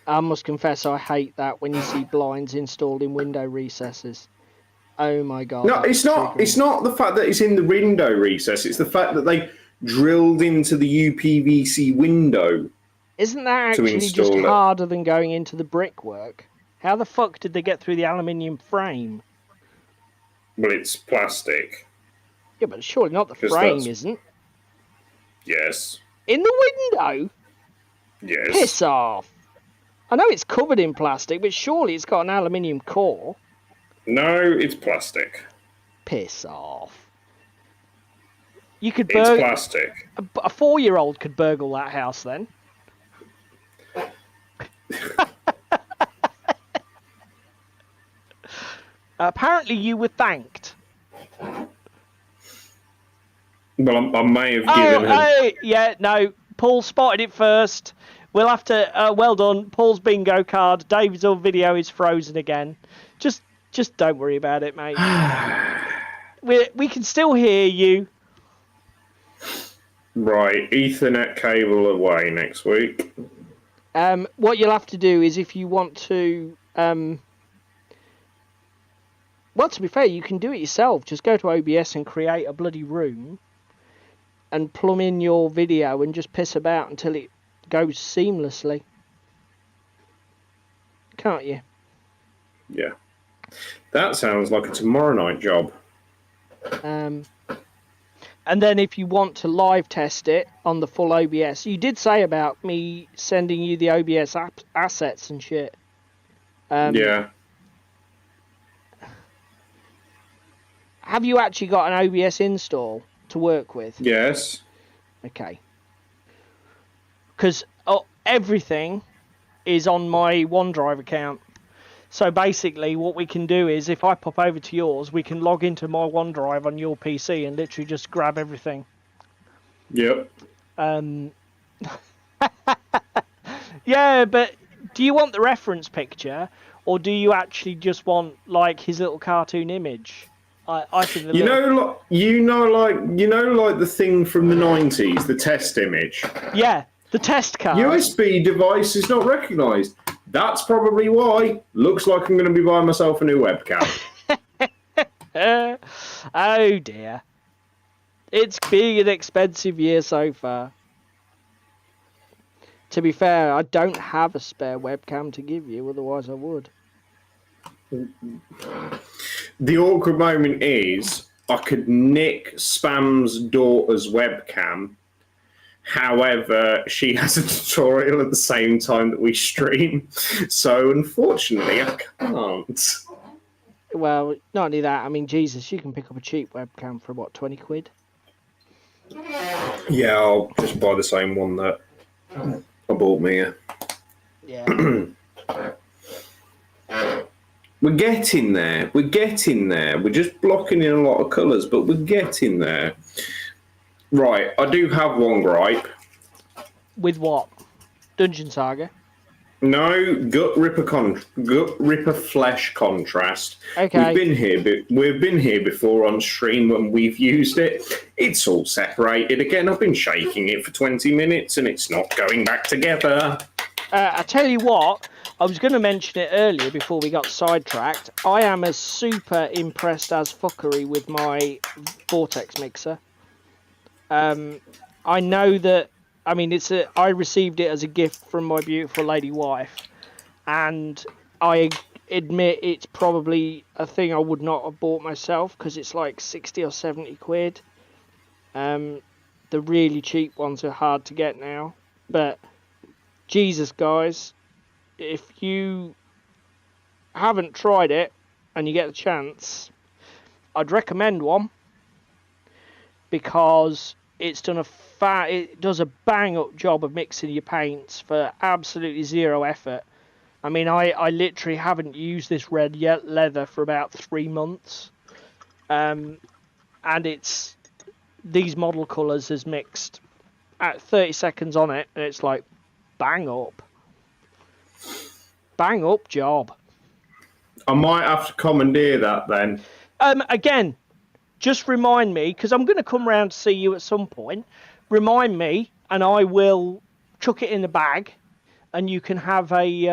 I must confess, I hate that when you see blinds installed in window recesses. Oh my God! No, it's not. It's not the fact that it's in the window recess. It's the fact that they drilled into the UPVC window. Isn't that actually just harder than going into the brickwork? How the fuck did they get through the aluminium frame? Well, it's plastic. Yeah, but surely not the frame, isn't? Yes. In the window? Yes. Piss off. I know it's covered in plastic, but surely it's got an aluminium core. No, it's plastic. Piss off. You could It's plastic. A 4-year-old could burgle that house then. Apparently you were thanked. Well, I may have given her... Yeah, no. Paul spotted it first. We'll have to... well done. Paul's bingo card. David's on video is frozen again. Just don't worry about it, mate. we can still hear you. Right, Ethernet cable away next week. What you'll have to do is if you want to... well, to be fair, you can do it yourself. Just go to OBS and create a bloody room and plumb in your video and just piss about until it goes seamlessly. Can't you? Yeah. That sounds like a tomorrow night job. And then if you want to live test it on the full OBS, you did say about me sending you the OBS assets and shit. Yeah. Have you actually got an OBS install to work with? Yes. Okay. Because everything is on my OneDrive account. So basically what we can do is if I pop over to yours, we can log into my OneDrive on your PC and literally just grab everything. Yep. Yeah, but do you want the reference picture or do you actually just want like his little cartoon image? I think like the thing from the 90s, the test image. Yeah, the test card. USB device is not recognised. That's probably why. Looks like I'm going to be buying myself a new webcam. Oh dear. It's been an expensive year so far. To be fair, I don't have a spare webcam to give you, otherwise I would. The awkward moment is I could nick Spam's daughter's webcam. However, she has a tutorial at the same time that we stream. So, unfortunately, I can't. Well, not only that, I mean, Jesus, you can pick up a cheap webcam for, what, 20 quid? Yeah, I'll just buy the same one that I bought me. Yeah. We're getting there. We're getting there. We're just blocking in a lot of colours, but we're getting there. Right, I do have one gripe. With what? Dungeon Saga? No, gut ripper flesh contrast. Okay. We've been here before on stream when we've used it. It's all separated again. I've been shaking it for 20 minutes and it's not going back together. I tell you what, I was going to mention it earlier before we got sidetracked. I am as super impressed as fuckery with my Vortex mixer. I know that, I mean, I received it as a gift from my beautiful lady wife, and I admit it's probably a thing I would not have bought myself because it's like 60 or 70 quid. The really cheap ones are hard to get now, but Jesus, guys, if you haven't tried it and you get the chance, I'd recommend one because it does a bang up job of mixing your paints for absolutely zero effort. I mean, I literally haven't used this red leather for about 3 months, and it's these model colours is mixed at 30 seconds on it, and it's like bang up job. I might have to commandeer that then. Again, just remind me, because I'm going to come round to see you at some point. Remind me, and I will chuck it in the bag, and you can have a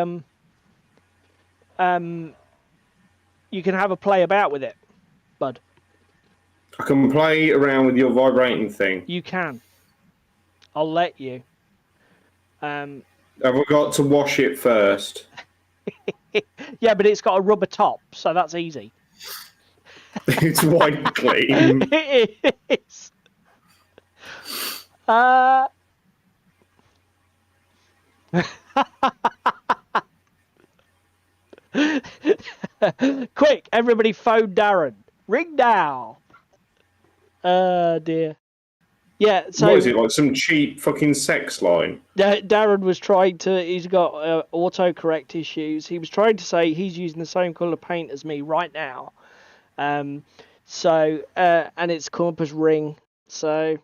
play about with it, bud. I can play around with your vibrating thing. You can. I'll let you. Have I got to wash it first? Yeah, but it's got a rubber top, so that's easy. It's white clean. It is. Quick, everybody phone Darren. Ring now. Dear. Yeah, so what is it, like some cheap fucking sex line? Darren was trying to. He's got autocorrect issues. He was trying to say he's using the same colour paint as me right now. And it's come up as ring. So,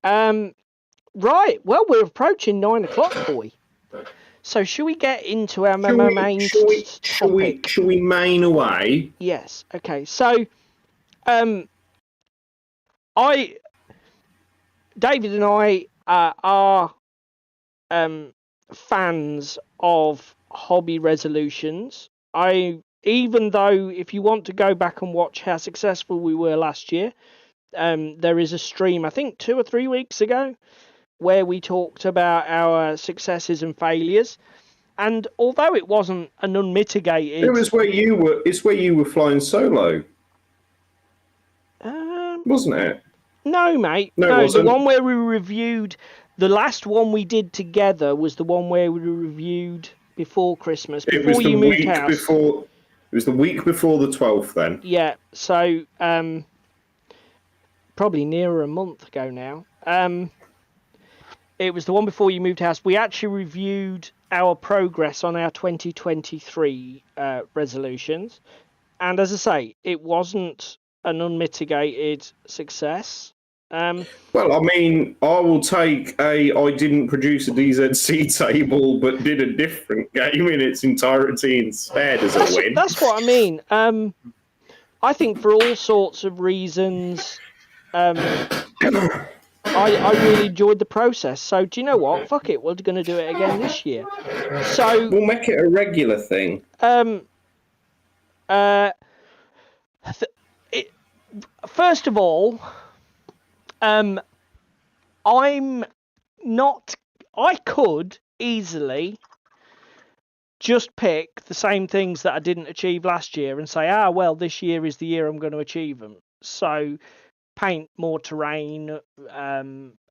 right. Well, we're approaching 9 o'clock, boy. So, should we get into our main topic? Shall we main away? Yes. Okay. So, David and I are fans of hobby resolutions. Even though if you want to go back and watch how successful we were last year, there is a stream, I think 2 or 3 weeks ago, where we talked about our successes and failures. And although it wasn't an unmitigated, it's where you were flying solo, wasn't it? No, mate. No, the one where we reviewed, the last one we did together was the one where we reviewed before Christmas, before you moved house. It was the week before the 12th then. Yeah, so probably nearer a month ago now. It was the one before you moved house. We actually reviewed our progress on our 2023 resolutions. And as I say, it wasn't an unmitigated success. Well, I mean, I will take I didn't produce a DZC table, but did a different game in its entirety instead as a win. That's what I mean. I think for all sorts of reasons, I really enjoyed the process. So do you know what? Fuck it, we're going to do it again this year. So we'll make it a regular thing. First of all, I could easily just pick the same things that I didn't achieve last year and say, well, this year is the year I'm going to achieve them. So paint more terrain,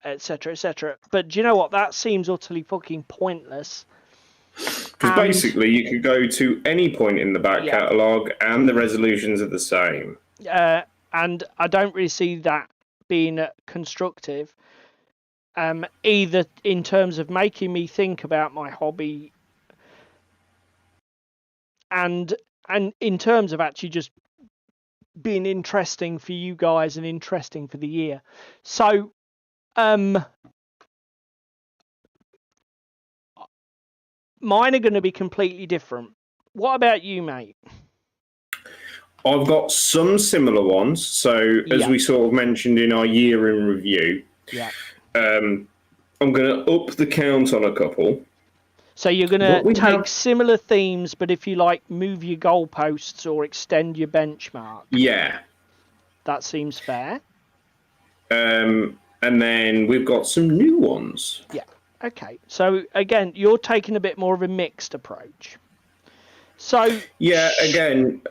etc., etc. But do you know what? That seems utterly fucking pointless. Because basically you could go to any point in the back catalogue and the resolutions are the same. And I don't really see that being constructive, either in terms of making me think about my hobby and in terms of actually just being interesting for you guys and interesting for the year. So mine are going to be completely different. What about you, mate? I've got some similar ones. So as we sort of mentioned in our year in review, I'm going to up the count on a couple. So you're going to take similar themes, but if you like, move your goalposts or extend your benchmark. Yeah. That seems fair. And then we've got some new ones. Yeah. Okay. So again, you're taking a bit more of a mixed approach. So yeah, again,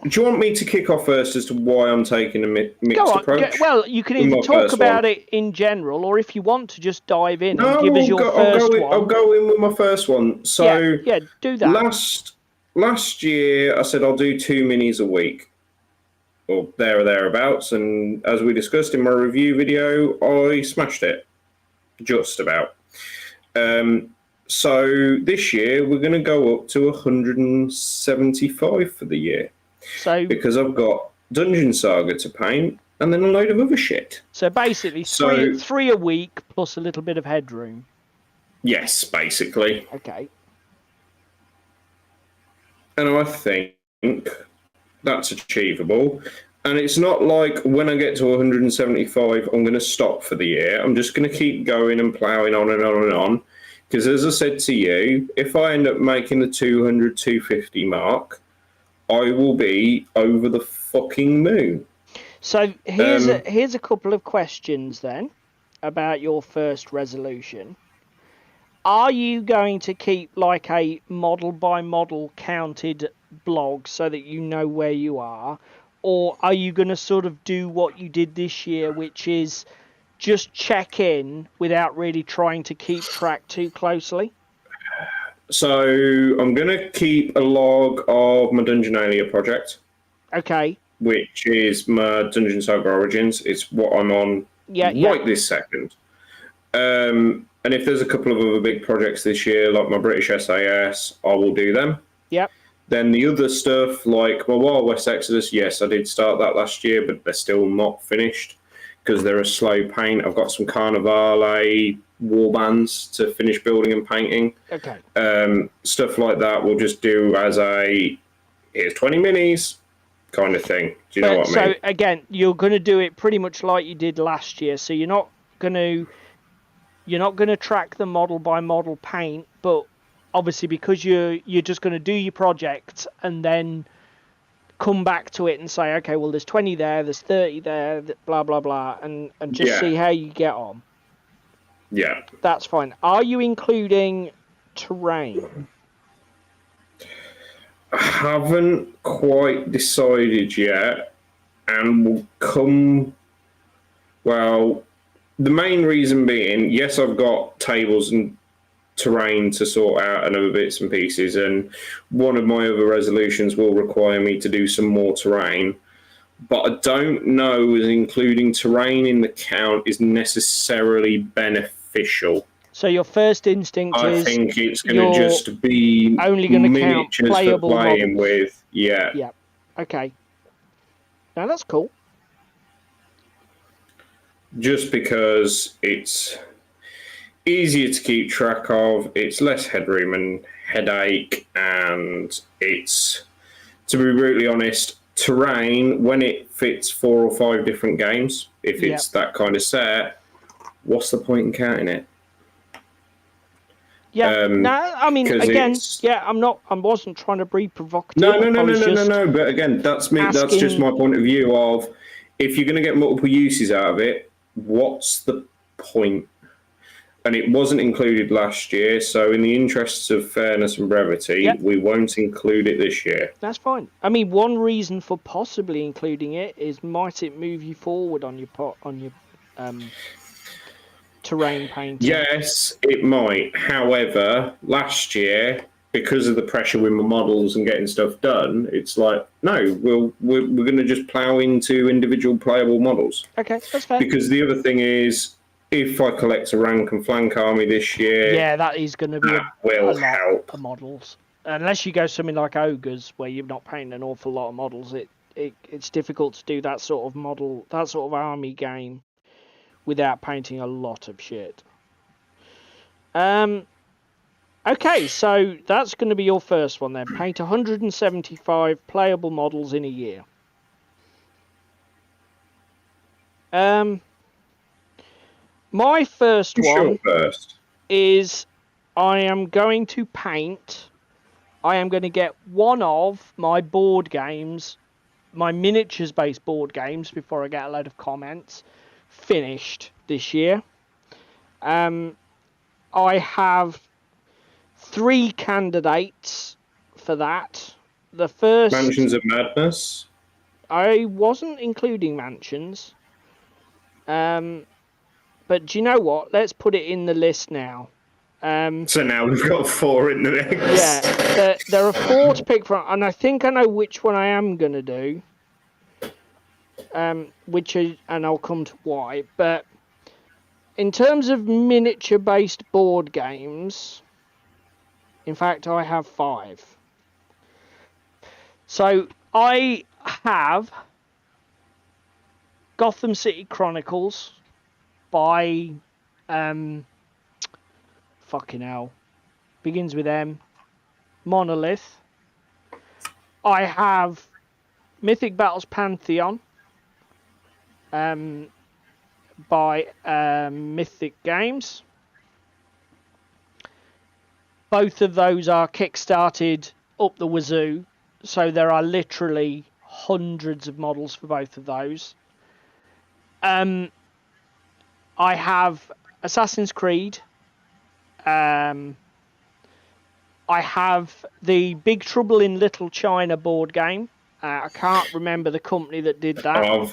do you want me to kick off first as to why I'm taking a mixed approach? Well, you can either talk about it in general, or if you want to just dive in and give us your first one. I'll go in with my first one. So yeah, do that. Last year, I said I'll do 2 minis a week, or there or thereabouts. And as we discussed in my review video, I smashed it, just about. So this year, we're going to go up to 175 for the year. So, because I've got Dungeon Saga to paint and then a load of other shit. So basically, three a week plus a little bit of headroom. Yes, basically. Okay. And I think that's achievable. And it's not like when I get to 175, I'm going to stop for the year. I'm just going to keep going and ploughing on and on and on. Because as I said to you, if I end up making the 200, 250 mark, I will be over the fucking moon. So here's a couple of questions then about your first resolution. Are you going to keep like a model by model counted blog so that you know where you are? Or are you going to sort of do what you did this year, which is just check in without really trying to keep track too closely? So I'm going to keep a log of my Dungeonalia project. Okay. Which is my Dungeon Saga Origins. It's what I'm on this second. And if there's a couple of other big projects this year, like my British SAS, I will do them. Yep. Then the other stuff, like my Wild West Exodus, yes, I did start that last year, but they're still not finished because they're a slow paint. I've got some Carnivale warbands to finish building and painting. Okay. Stuff like that we'll just do as a, here's 20 minis kind of thing. Do you know what I mean? So, again, you're going to do it pretty much like you did last year. So you're not going to track the model by model paint, but obviously because you're just going to do your project and then come back to it and say, okay, well, there's 20 there, there's 30 there, blah blah blah, and just see how you get on. Yeah, that's fine. Are you including terrain? I haven't quite decided yet, and will come. Well, the main reason being, yes, I've got tables and terrain to sort out and other bits and pieces, and one of my other resolutions will require me to do some more terrain, but I don't know if including terrain in the count is necessarily beneficial. So your first instinct is, I think it's going to just be only going to count playable for playing models. with. Yeah. Yeah. Okay. Now that's cool. Just because it's easier to keep track of, it's less headroom and headache, and it's, to be brutally honest, terrain, when it fits 4 or 5 different games, if it's that kind of set, what's the point in counting it? Yeah, no, I mean, again, I wasn't trying to be provocative. No, but again, that's me. That's just my point of view of, if you're going to get multiple uses out of it, what's the point? And it wasn't included last year, so in the interests of fairness and brevity, we won't include it this year. That's fine. I mean, one reason for possibly including it is, might it move you forward on your terrain painting? Yes, it might. However, last year, because of the pressure with my models and getting stuff done, it's like, no, we're going to just plow into individual playable models. Okay, that's fair. Because the other thing is, if I collect a rank and flank army this year, that is going to be a lot of models. Unless you go something like Ogres, where you're not painting an awful lot of models, it's difficult to do that sort of army game without painting a lot of shit. Okay, so that's going to be your first one then. Paint 175 playable models in a year. My first one is, I am going to get one of my board games, my miniatures-based board games, before I get a load of comments, finished this year. I have 3 candidates for that. The first... Mansions of Madness? I wasn't including Mansions. But do you know what? Let's put it in the list now. So now we've got 4 in the mix. Yeah, there are 4 to pick from, and I think I know which one I am going to do. And I'll come to why. But in terms of miniature-based board games, in fact, I have 5. So I have Gotham City Chronicles by fucking hell, begins with M, Monolith. I have Mythic Battles Pantheon by Mythic Games. Both of those are kickstarted up the wazoo, so there are literally hundreds of models for both of those. I have Assassin's Creed. I have the Big Trouble in Little China board game. I can't remember the company that did that.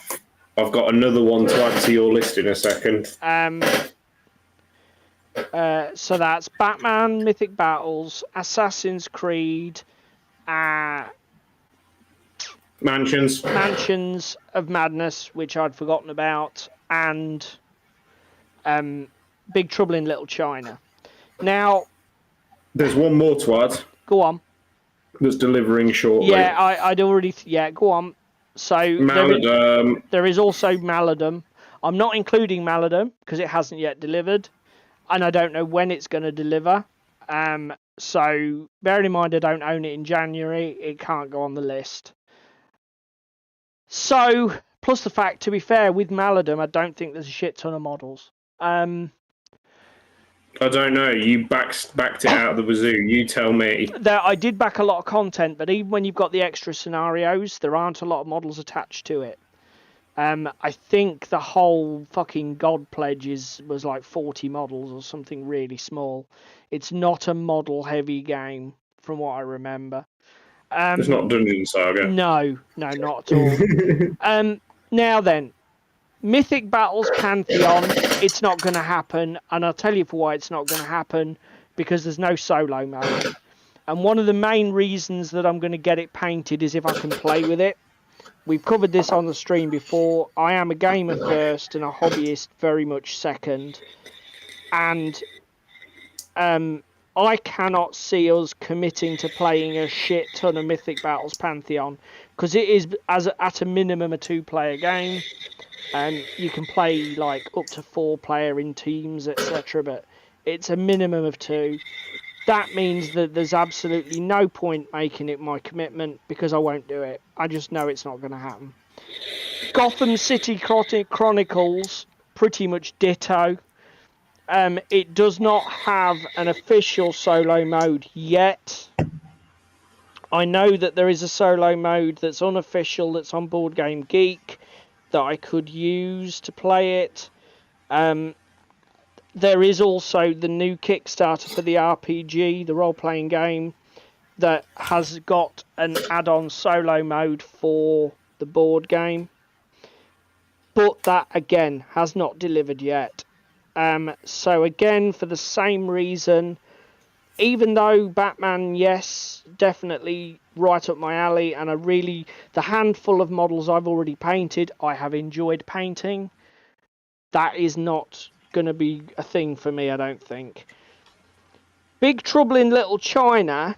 I've got another one to add to your list in a second. So that's Batman, Mythic Battles, Assassin's Creed, Mansions of Madness, which I'd forgotten about, and Big Trouble in Little China. Now, there's one more to add. Go on. That's delivering shortly. Yeah, I'd already. Yeah, go on. So there is also Maladum. I'm not including Maladum because it hasn't yet delivered, and I don't know when it's going to deliver. So bearing in mind I don't own it in January, it can't go on the list. So plus the fact, to be fair, with Maladum, I don't think there's a shit ton of models. I don't know. You backed it out of the wazoo. You tell me. I did back a lot of content, but even when you've got the extra scenarios, there aren't a lot of models attached to it. I think the whole fucking God pledge was like 40 models or something really small. It's not a model-heavy game, from what I remember. It's not Dungeon Saga. No, not at all. Now then, Mythic Battles Pantheon, it's not going to happen, and I'll tell you for why it's not going to happen, because there's no solo mode. And one of the main reasons that I'm going to get it painted is if I can play with it. We've covered this on the stream before. I am a gamer first and a hobbyist very much second. And I cannot see us committing to playing a shit ton of Mythic Battles Pantheon, because it is, at a minimum, a 2-player game. You can play like up to 4-player in teams, etc. But it's a minimum of 2. That means that there's absolutely no point making it my commitment, because I won't do it. I just know it's not going to happen. Gotham City Chronicles, pretty much ditto. It does not have an official solo mode yet. I know that there is a solo mode that's unofficial, that's on Board Game Geek, that I could use to play it. There is also the new Kickstarter for the RPG, the role-playing game, that has got an add-on solo mode for the board game. But that, again, has not delivered yet. So again, for the same reason, even though Batman, yes, definitely right up my alley, and the handful of models I've already painted, I have enjoyed painting. That is not going to be a thing for me, I don't think. Big Trouble in Little China,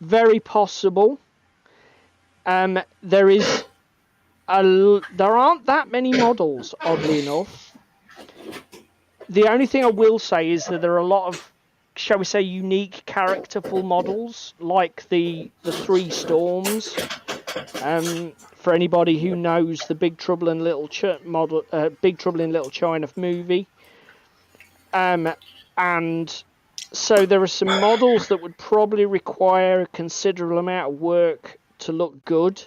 very possible. There aren't that many models, oddly enough. The only thing I will say is that there are a lot of, shall we say, unique characterful models, like the 3 Storms. For anybody who knows the Big Trouble in Little China movie, and so there are some models that would probably require a considerable amount of work to look good.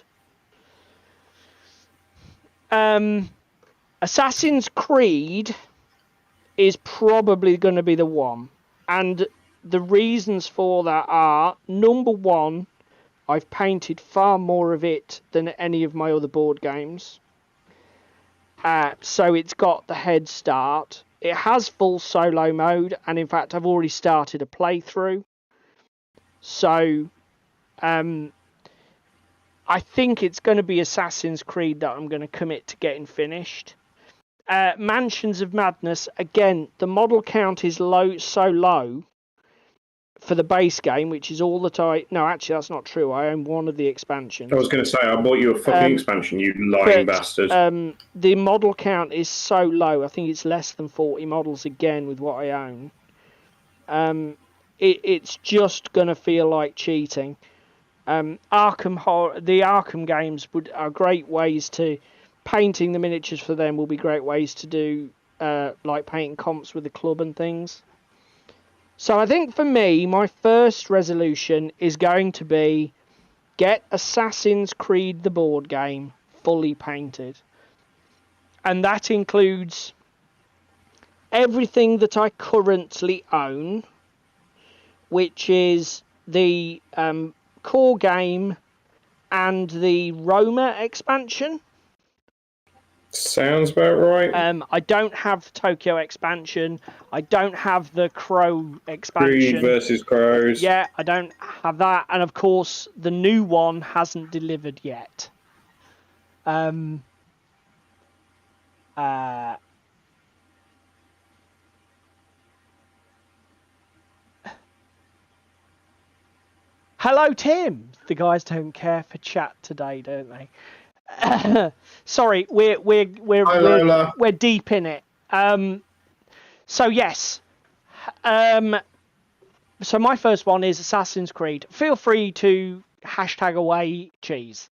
Assassin's Creed is probably going to be the one, and the reasons for that are, number one, I've painted far more of it than any of my other board games. So it's got the head start. It has full solo mode, and in fact I've already started a playthrough. So I think it's going to be Assassin's Creed that I'm going to commit to getting finished. Mansions of Madness, again, the model count is so low for the base game, which is all that No, actually, that's not true. I own one of the expansions. I was going to say, I bought you a fucking expansion, you lying bastard. The model count is so low. I think it's less than 40 models again with what I own. It's just going to feel like cheating. The Arkham games are great ways to... Painting the miniatures for them will be great ways to do, like painting comps with the club and things. So I think for me, my first resolution is going to be get Assassin's Creed the board game fully painted. And that includes everything that I currently own, which is the core game and the Roma expansion. Sounds about right. I don't have Tokyo expansion. I don't have the Crow expansion. Creed versus Crows. Yeah, I don't have that. And of course, the new one hasn't delivered yet. Hello, Tim. The guys don't care for chat today, don't they? Sorry, we're deep in it. So yes. So my first one is Assassin's Creed. Feel free to hashtag away cheese.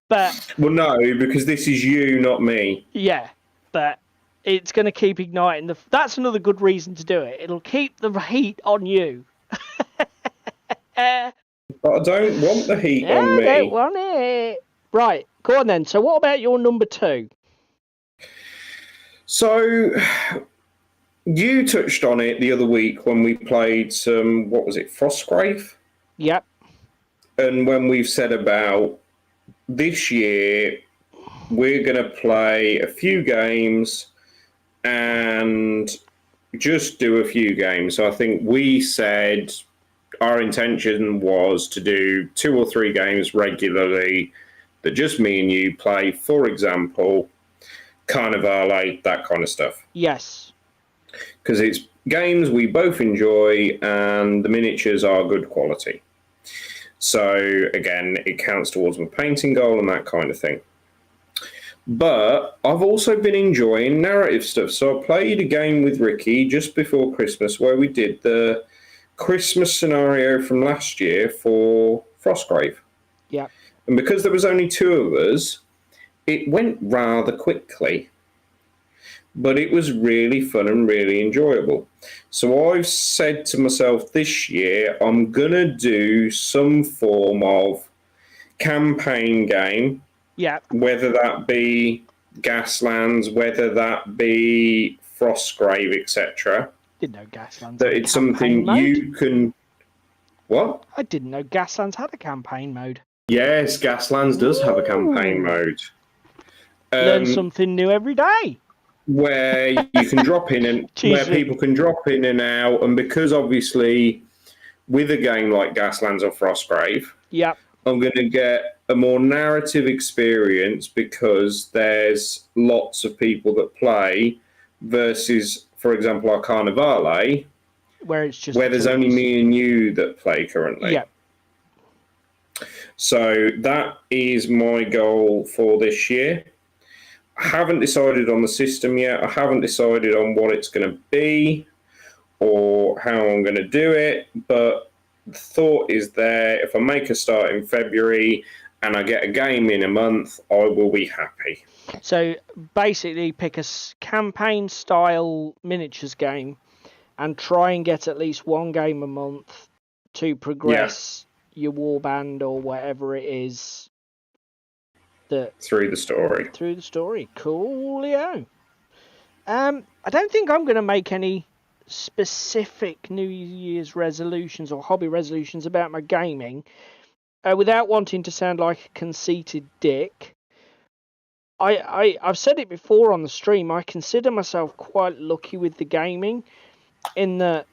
But well, no, because this is you, not me. Yeah, but it's going to keep igniting the. That's another good reason to do it. It'll keep the heat on you. But I don't want the heat on me. I don't want it. Right, go on then. So what about your number 2? So you touched on it the other week when we played some, what was it, Frostgrave? Yep. And when we've said about this year, we're going to play a few games and just do a few games. So I think we said our intention was to do 2 or 3 games regularly that just me and you play. For example, Carnivale, that kind of stuff. Yes. Because it's games we both enjoy and the miniatures are good quality. So again, it counts towards my painting goal and that kind of thing. But I've also been enjoying narrative stuff. So I played a game with Ricky just before Christmas where we did the Christmas scenario from last year for Frostgrave. Yeah. And because there was only 2 of us, it went rather quickly. But it was really fun and really enjoyable. So I've said to myself this year, I'm going to do some form of campaign game. Yeah. Whether that be Gaslands, whether that be Frostgrave, etc. Didn't know Gaslands. That it's something mode. You can. What? I didn't know Gaslands had a campaign mode. Yes, Gaslands does have a campaign mode. Learn something new every day. Where you can drop in and where people can drop in and out, and because obviously with a game like Gaslands or Frostgrave, yep, I'm going to get a more narrative experience because there's lots of people that play versus, for example, our Carnivale, where there's only me and you that play currently. Yeah. So that is my goal for this year. I haven't decided on the system yet. I haven't decided on what it's going to be or how I'm going to do it, but the thought is there. If I make a start in February and I get a game in a month, I will be happy. So basically pick a campaign-style miniatures game and try and get at least 1 game a month to progress your warband or whatever it is. Through the story. Coolio. I don't think I'm going to make any specific New Year's resolutions or hobby resolutions about my gaming. Without wanting to sound like a conceited dick, I've said it before on the stream. I consider myself quite lucky with the gaming, in that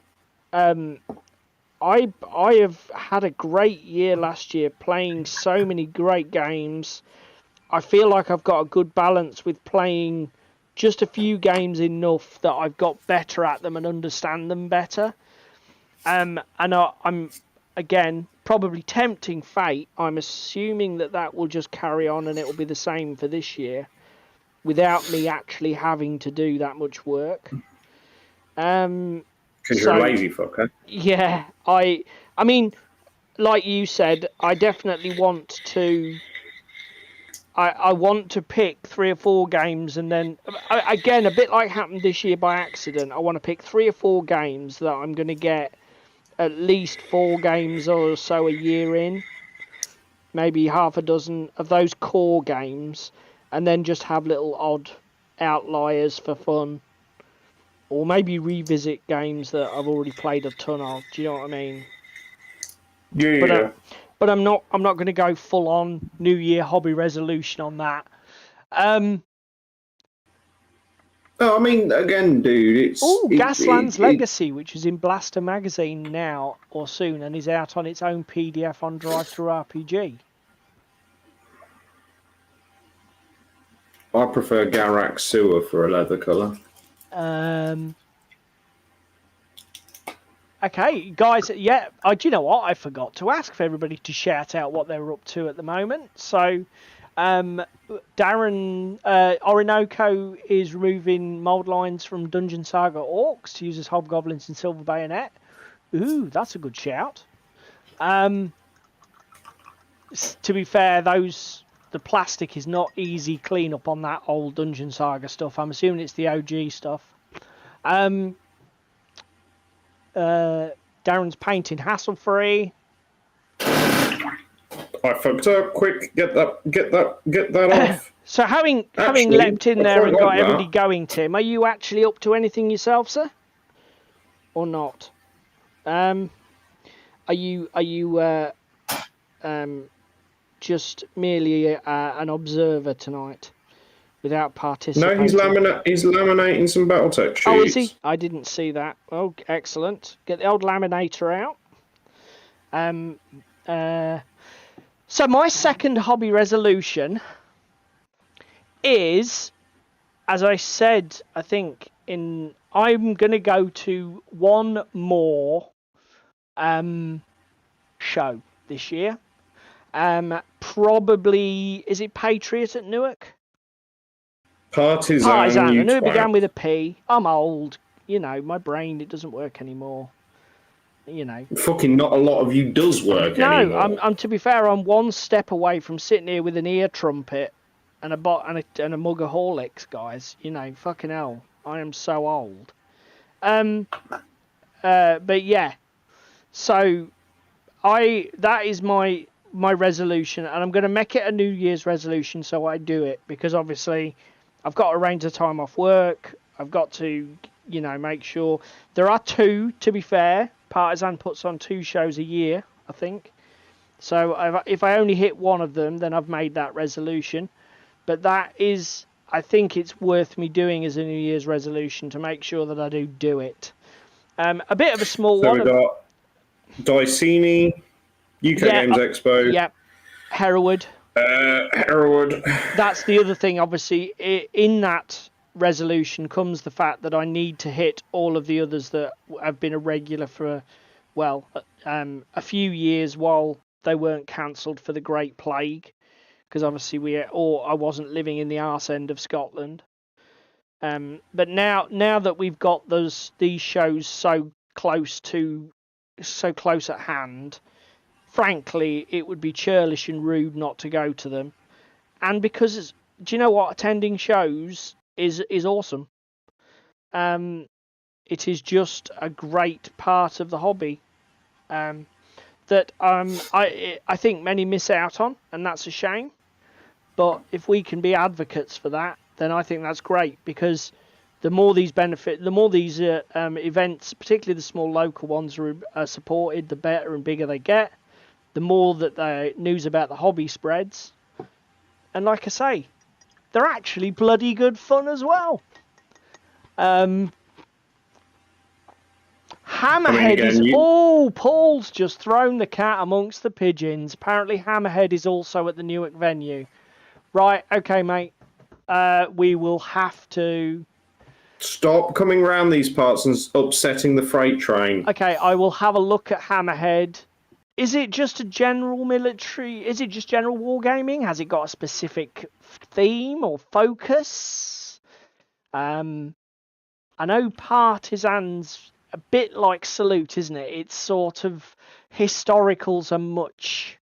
I have had a great year last year playing so many great games. I feel like I've got a good balance with playing just a few games enough that I've got better at them and understand them better. And I'm, again, probably tempting fate. I'm assuming that will just carry on and it will be the same for this year without me actually having to do that much work. Because you're a lazy fucker. Yeah, I mean, like you said, I definitely want to... I want to pick 3 or 4 games and then, again, a bit like happened this year by accident, I want to pick 3 or 4 games that I'm going to get at least 4 games or so a year in. Maybe half a dozen of those core games, and then just have little odd outliers for fun. Or maybe revisit games that I've already played a ton of. Do you know what I mean? Yeah. But I'm not going to go full on New Year hobby resolution on that. I mean, again, dude, it's... Gaslands Legacy, which is in Blaster Magazine now or soon, and is out on its own PDF on Drive-Thru-RPG. I prefer Garak Sewer for a leather colour. Okay, guys. Yeah, do you know what? I forgot to ask for everybody to shout out what they're up to at the moment. So, Darren Orinoco is removing mold lines from Dungeon Saga Orcs to use as hobgoblins in Silver Bayonet. Ooh, that's a good shout. To be fair, the plastic is not easy cleanup on that old Dungeon Saga stuff. I'm assuming it's the OG stuff. Darren's painting hassle-free. I fucked up. Quick, get that off. So having leapt in there and got everybody going, Tim, are you actually up to anything yourself, sir, or not? Are you just merely an observer tonight without participating? No, he's laminating some BattleTech sheets. Oh, is he? I didn't see that. Oh, excellent. Get the old laminator out. So my second hobby resolution is, as I said, I think I'm going to go to one more show this year. Probably, is it Patriot at Newark? Partisan. I knew it began with a P. I'm old. You know, my brain, it doesn't work anymore. You know. Fucking not a lot of you does work anymore. No, I'm to be fair, I'm one step away from sitting here with an ear trumpet and a mug of Horlicks, guys. You know, fucking hell. I am so old. But yeah. So that is my resolution, and I'm going to make it a New Year's resolution so I do it, because obviously I've got to arrange the time off work. I've got to, you know, make sure. There are two, to be fair. Partisan puts on 2 shows a year, I think. So if I only hit one of them, then I've made that resolution. But that is, I think it's worth me doing as a New Year's resolution to make sure that I do it. A bit of a small one. So we've got Dicini, UK Games Expo. Yeah, Hereward. Hereward. That's the other thing, obviously. In that resolution comes the fact that I need to hit all of the others that have been a regular for, well, a few years while they weren't cancelled for the Great Plague, because obviously I wasn't living in the arse end of Scotland. But now that we've got these shows so close at hand, frankly, it would be churlish and rude not to go to them. And because do you know what? Attending shows is awesome. It is just a great part of the hobby that I think many miss out on, and that's a shame. But if we can be advocates for that, then I think that's great, because the more these events, particularly the small local ones, are supported, the better and bigger they get. The more that the news about the hobby spreads. And like I say, they're actually bloody good fun as well. Hammerhead Paul's just thrown the cat amongst the pigeons. Apparently Hammerhead is also at the Newark venue. Right, okay, mate. We will have to... Stop coming round these parts and upsetting the freight train. Okay, I will have a look at Hammerhead. Is it just a general military... Is it just general wargaming? Has it got a specific theme or focus? I know Partisan's a bit like Salute, isn't it? It's sort of... Historicals are much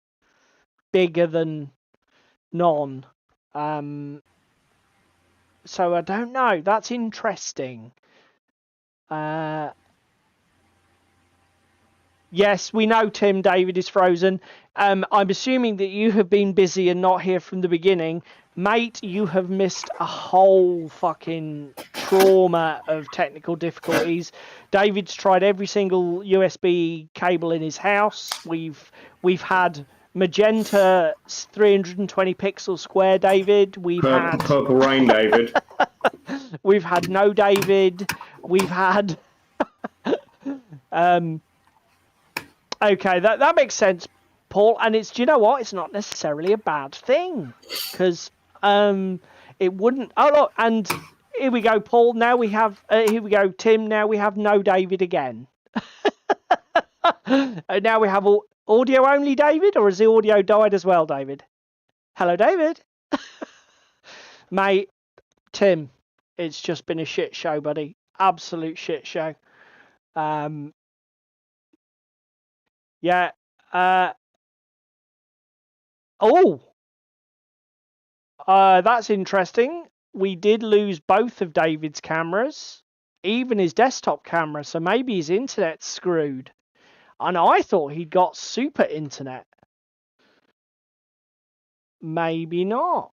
bigger than none. So I don't know. That's interesting. Yes, we know Tim David is frozen. I'm assuming that you have been busy and not here from the beginning. Mate, you have missed a whole fucking trauma of technical difficulties. David's tried every single USB cable in his house. We've had magenta 320 pixel square David. We've had Purple Rain David. We've had no David. We've had okay, that makes sense, Paul. And do you know what? It's not necessarily a bad thing, because it wouldn't. Oh look, and here we go, Paul. Now we have here we go, Tim. Now we have no David again. And now we have audio only, David, or has the audio died as well, David? Hello, David. Mate, Tim, it's just been a shit show, buddy. Absolute shit show. Yeah. That's interesting. We did lose both of David's cameras, even his desktop camera, so maybe his internet's screwed. And I thought he'd got super internet. Maybe not.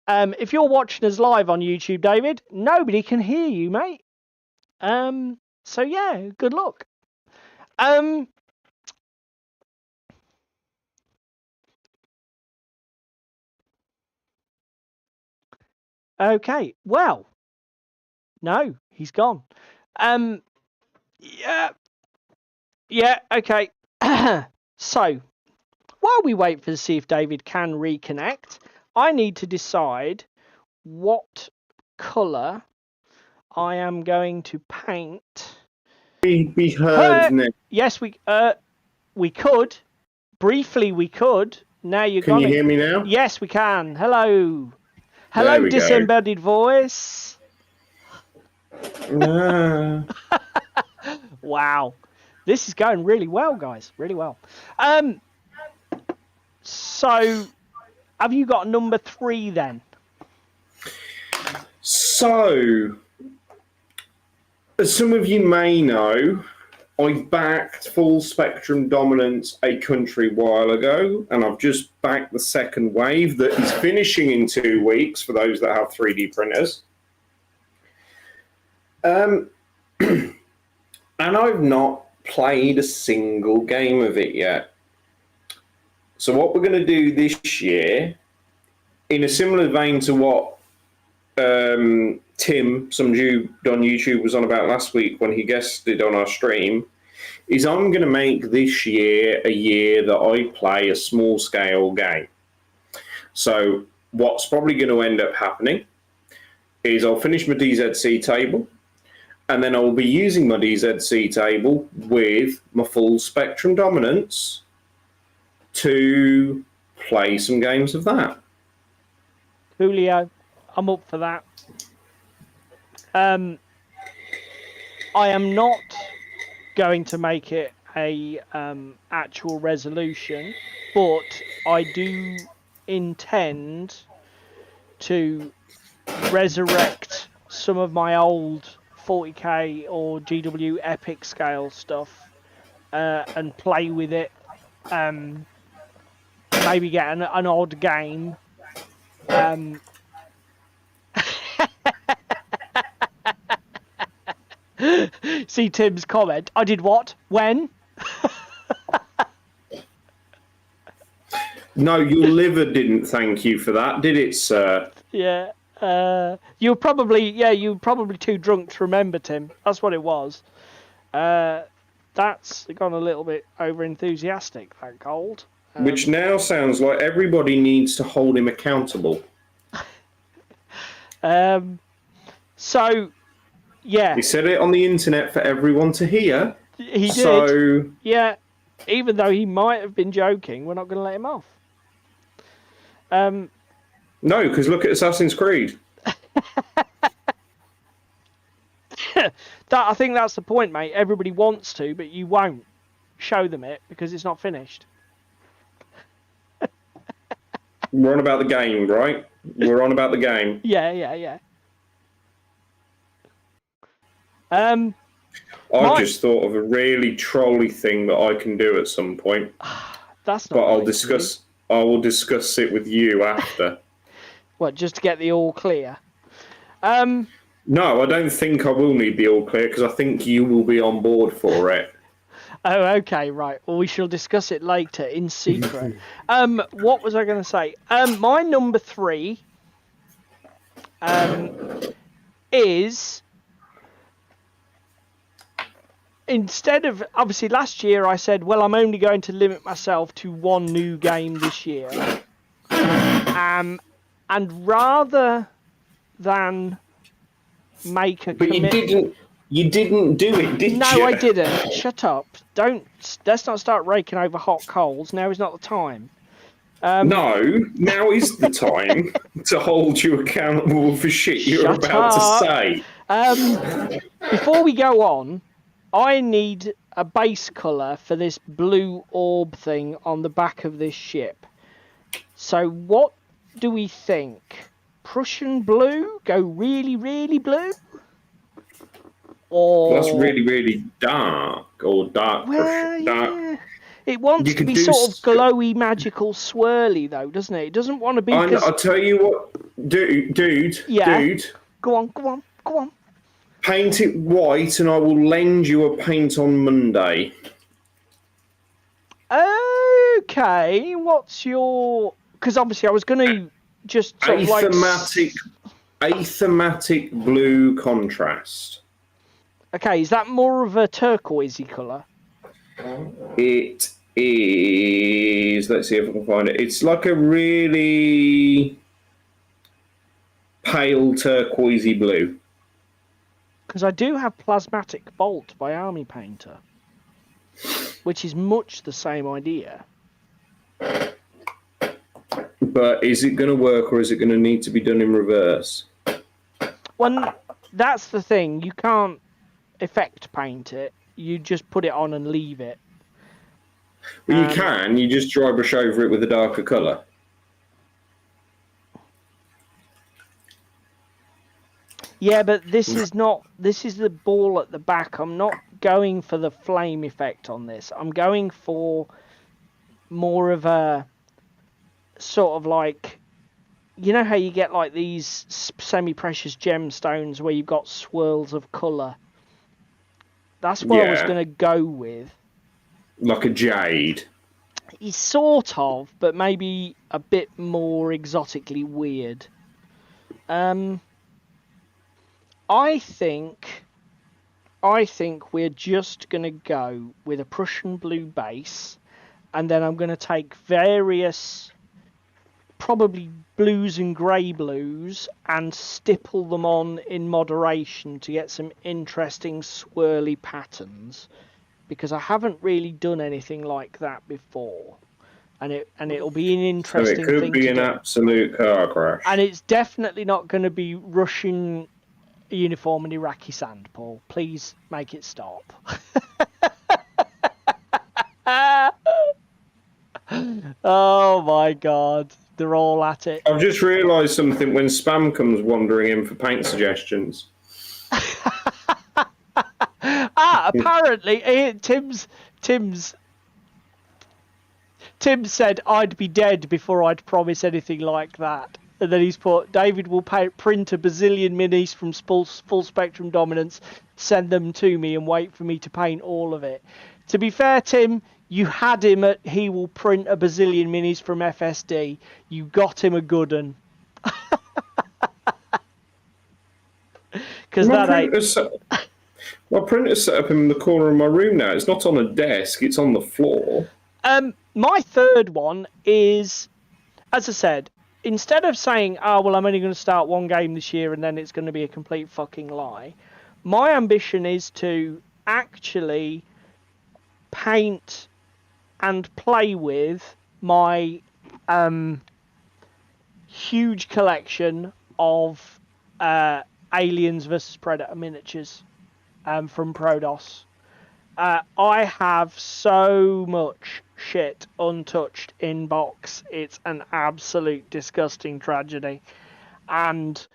If you're watching us live on YouTube, David, nobody can hear you, mate. So yeah, good luck. Okay, well, no, he's gone. Yeah, okay. So, while we wait to see if David can reconnect, I need to decide what colour I am going to paint. We heard, Nick. Yes, we could. Briefly, we could. Now you're Can you hear me now? Yes, we can. Hello. Hello, disembodied voice. Wow. This is going really well, guys. Really well. So, have you got number 3 then? So, as some of you may know, I backed Full Spectrum Dominance a country while ago, and I've just backed the second wave that is finishing in 2 weeks for those that have 3D printers. And I've not played a single game of it yet. So what we're going to do this year, in a similar vein to what Tim, some dude on YouTube, was on about last week when he guested on our stream, is I'm going to make this year a year that I play a small-scale game. So what's probably going to end up happening is I'll finish my DZC table, and then I'll be using my DZC table with my Full Spectrum Dominance to play some games of that. Julio, I'm up for that. I am not going to make it a actual resolution, but I do intend to resurrect some of my old 40k or GW epic scale stuff and play with it. Maybe get an odd game. See Tim's comment. I did what? When? No, your liver didn't thank you for that, did it, sir? Yeah. You were probably too drunk to remember, Tim. That's what it was. That's gone a little bit over enthusiastic, that gold. Which now sounds like everybody needs to hold him accountable. So, yeah. He said it on the internet for everyone to hear. He did. So, yeah, even though he might have been joking, we're not going to let him off. No, because look at Assassin's Creed. I think that's the point, mate. Everybody wants to, but you won't show them it because it's not finished. We're on about the game, right? We're on about the game. Yeah. I just thought of a really trolly thing that I can do at some point. That's not. But I will discuss it with you after. What, just to get the all clear? No, I don't think I will need the all clear because I think you will be on board for it. Oh, okay, right. Well, we shall discuss it later in secret. What was I going to say? My number 3 is, instead of, obviously last year I said, well, I'm only going to limit myself to 1 new game this year. And rather than make a commitment... You didn't do it, did you? No, I didn't. Shut up. Let's not start raking over hot coals. Now is not the time. No, now is the time to hold you accountable for shit you're about to say. Before we go on, I need a base colour for this blue orb thing on the back of this ship. So what do we think? Prussian blue? Go really, really blue? Or that's really, really dark, or dark Prussian. Dark. Yeah. It wants to be sort of glowy, magical, swirly, though, doesn't it? It doesn't want to be. I'll tell you what, dude. Yeah. Dude. Go on. Paint it white, and I will lend you a paint on Monday. Okay. What's your? Because obviously, I was going to just sort of athematic blue contrast. Okay, is that more of a turquoisey colour? It is. Let's see if I can find it. It's like a really pale turquoisey blue. Because I do have Plasmatic Bolt by Army Painter, which is much the same idea. But is it going to work, or is it going to need to be done in reverse? Well, that's the thing. You can't effect paint it. You just put it on and leave it. Well, you can. You just dry brush over it with a darker colour. Yeah, but this is not. This is the ball at the back. I'm not going for the flame effect on this. I'm going for more of a sort of like, you know how you get like these semi-precious gemstones where you've got swirls of colour. That's what I was going to go with. Like a jade. It's sort of, but maybe a bit more exotically weird. I think we're just going to go with a Prussian blue base, and then I'm going to take various, probably blues and grey blues, and stipple them on in moderation to get some interesting swirly patterns, because I haven't really done anything like that before, and it'll be an interesting thing. So it could be an absolute car crash, and it's definitely not going to be Russian uniform and Iraqi sand, Paul. Please make it stop. Oh my God, they're all at it. I've just realised something when spam comes wandering in for paint suggestions. Apparently, Tim said I'd be dead before I'd promise anything like that. And then he's put, David will print a bazillion minis from full spectrum dominance, send them to me, and wait for me to paint all of it. To be fair, Tim, you had him at he will print a bazillion minis from FSD. You got him a good one. Because that ain't... My printer's set up in the corner of my room now. It's not on a desk, it's on the floor. My third one is, as I said, instead of saying, oh, well, I'm only going to start one game this year and then it's going to be a complete fucking lie, my ambition is to actually paint and play with my huge collection of Aliens vs Predator miniatures from Prodos. I have so much shit untouched in box. It's an absolute disgusting tragedy. And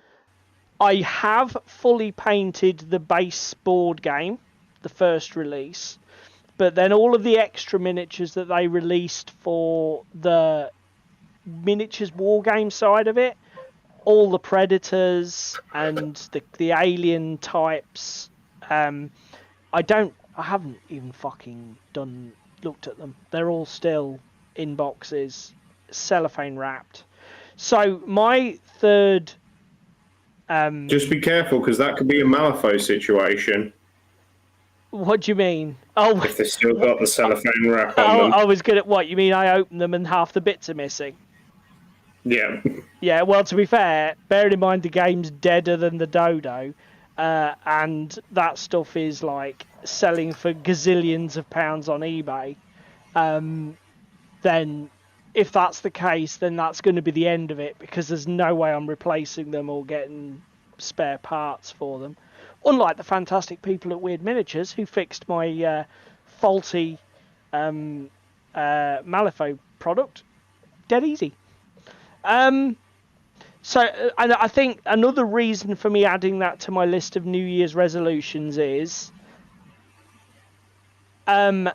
I have fully painted the base board game, the first release, but then all of the extra miniatures that they released for the miniatures war game side of it, all the Predators and the alien types, I haven't even fucking looked at them. They're all still in boxes, cellophane wrapped. So my third... Just be careful, because that could be a Malifaux situation. What do you mean? Oh, if they've still got the cellophane wrap on them. I was good at what? You mean I open them and half the bits are missing? Yeah. Yeah, well, to be fair, bearing in mind the game's deader than the dodo, and that stuff is like selling for gazillions of pounds on eBay, then if that's the case, then that's going to be the end of it, because there's no way I'm replacing them or getting spare parts for them. Unlike the fantastic people at Weird Miniatures who fixed my faulty Malifaux product dead easy. So, and I think another reason for me adding that to my list of New Year's resolutions is the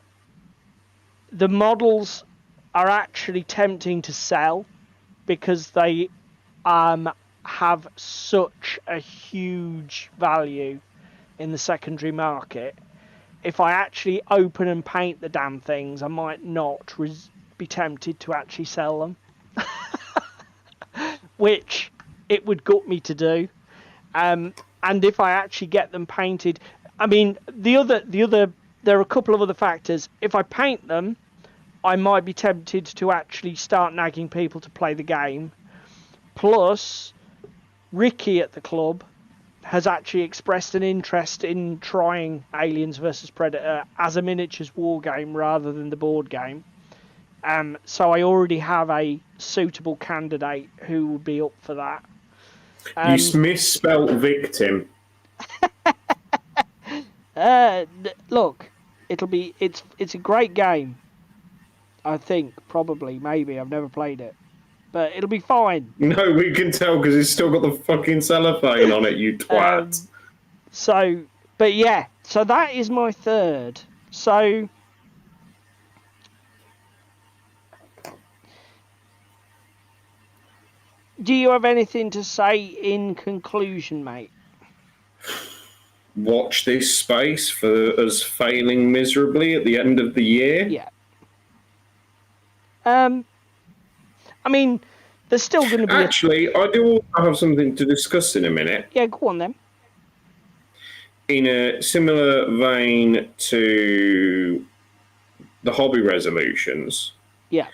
models are actually tempting to sell because they have such a huge value in the secondary market. If I actually open and paint the damn things, I might not be tempted to actually sell them. Which it would gut me to do, and if I actually get them painted, I mean there are a couple of other factors. If I paint them, I might be tempted to actually start nagging people to play the game. Plus, Ricky at the club has actually expressed an interest in trying Aliens vs Predator as a miniatures war game rather than the board game. So I already have a suitable candidate who would be up for that. You misspelt victim. Look, it's a great game. I think, probably, maybe. I've never played it, but it'll be fine. No, we can tell because it's still got the fucking cellophane on it, you twat. But yeah, so that is my third. So. Do you have anything to say in conclusion, mate? Watch this space for us failing miserably at the end of the year. Yeah. I mean, there's still going to be... Actually, I do also have something to discuss in a minute. Yeah, go on then. In a similar vein to the hobby resolutions. Yeah.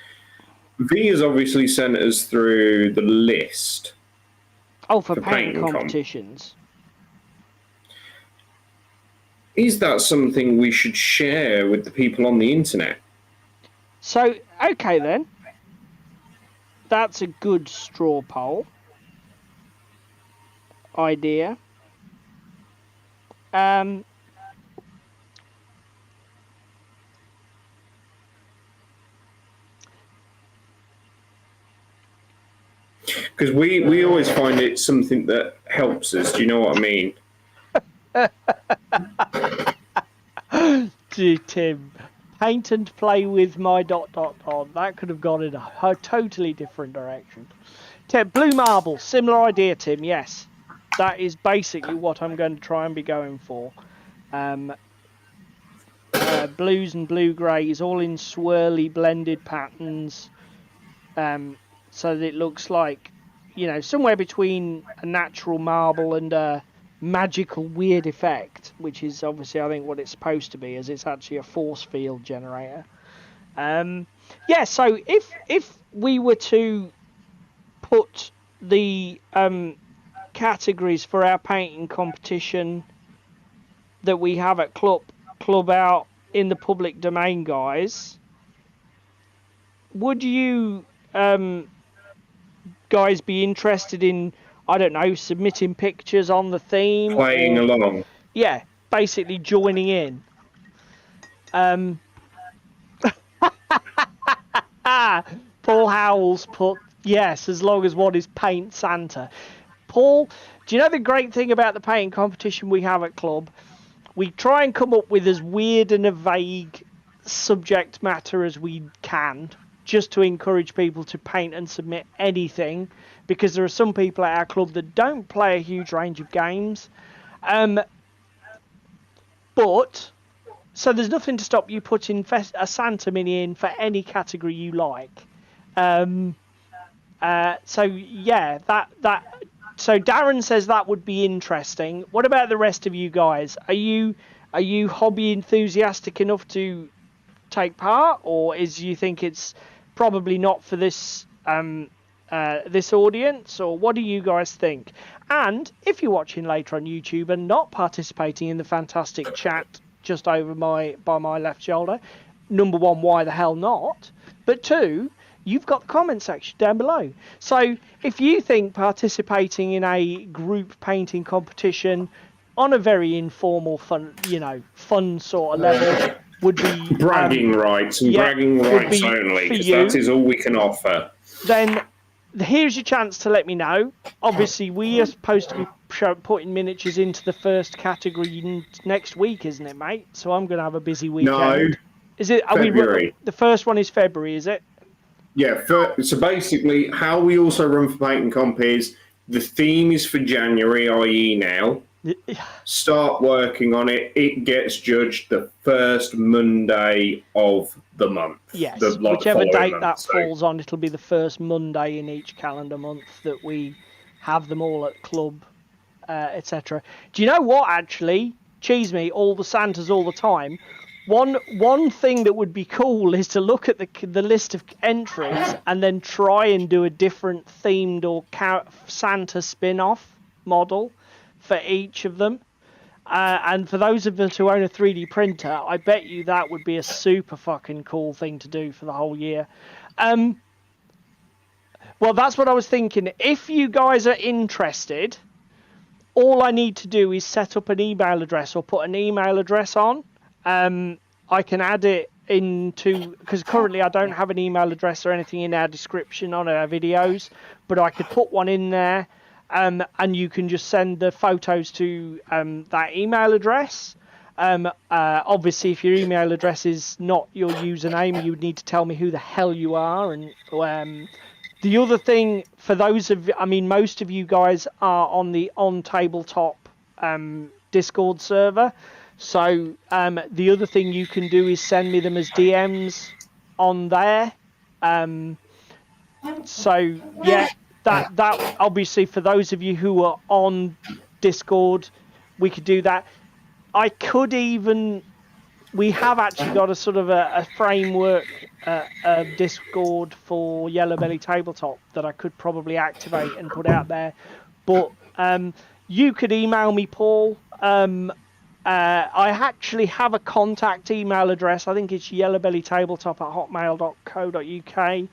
V has obviously sent us through the list. Oh, for painting competitions. Is that something we should share with the people on the internet? So, okay then. That's a good straw poll idea. Because we always find it something that helps us. Do you know what I mean? Tim, paint and play with my ... That could have gone in a totally different direction. Tim, blue marble, similar idea, Tim. Yes, that is basically what I'm going to try and be going for. Blues and blue greys, all in swirly blended patterns. So that it looks like, you know, somewhere between a natural marble and a magical weird effect, which is obviously, I think, what it's supposed to be, as it's actually a force field generator. Yeah, so if we were to put the categories for our painting competition that we have at club out in the public domain, guys, would you guys be interested in, I don't know, submitting pictures on the theme, playing along? Yeah, basically joining in. Paul Howells put yes, as long as one is Paint Santa. Paul, do you know the great thing about the painting competition we have at club? We try and come up with as weird and a vague subject matter as we can, just to encourage people to paint and submit anything, because there are some people at our club that don't play a huge range of games. But, so there's nothing to stop you putting a Santa Mini in for any category you like. So yeah, so Darren says that would be interesting. What about the rest of you guys? Are you hobby enthusiastic enough to take part, or you think it's probably not for this this audience, or what do you guys think? And if you're watching later on YouTube and not participating in the fantastic chat just over by my left shoulder, number one, why the hell not? But two, you've got the comment section down below. So if you think participating in a group painting competition on a very informal, fun sort of level would be bragging rights and bragging rights only, because that is all we can offer, then here's your chance to let me know. Obviously, we are supposed to be putting miniatures into the first category next week, isn't it, mate? So I'm going to have a busy weekend. No, is it? February. The first one is February, is it? Yeah. So basically, how we also run for Painting Comp is the theme is for January, i.e. now. Start working on it. It gets judged the first Monday of the month. Yes, whichever date that falls on, it'll be the first Monday in each calendar month that we have them all at club, etc. Do you know what, actually? Cheese me, all the Santas all the time. One thing that would be cool is to look at the list of entries and then try and do a different themed or Santa spin-off model for each of them. And for those of us who own a 3D printer, I bet you that would be a super fucking cool thing to do for the whole year. Well, that's what I was thinking. If you guys are interested, all I need to do is set up an email address or put an email address on. I can add it into, because currently I don't have an email address or anything in our description on our videos, but I could put one in there. And you can just send the photos to that email address. Obviously, if your email address is not your username, you would need to tell me who the hell you are. And the other thing, for those of, most of you guys are on the Tabletop Discord server. So the other thing you can do is send me them as DMs on there. So yeah. That obviously, for those of you who are on Discord, we could do that. I could even, we have actually got a sort of a framework Discord for Yellow Belly Tabletop that I could probably activate and put out there. But you could email me, Paul. I actually have a contact email address. I think it's yellowbellytabletop@hotmail.co.uk.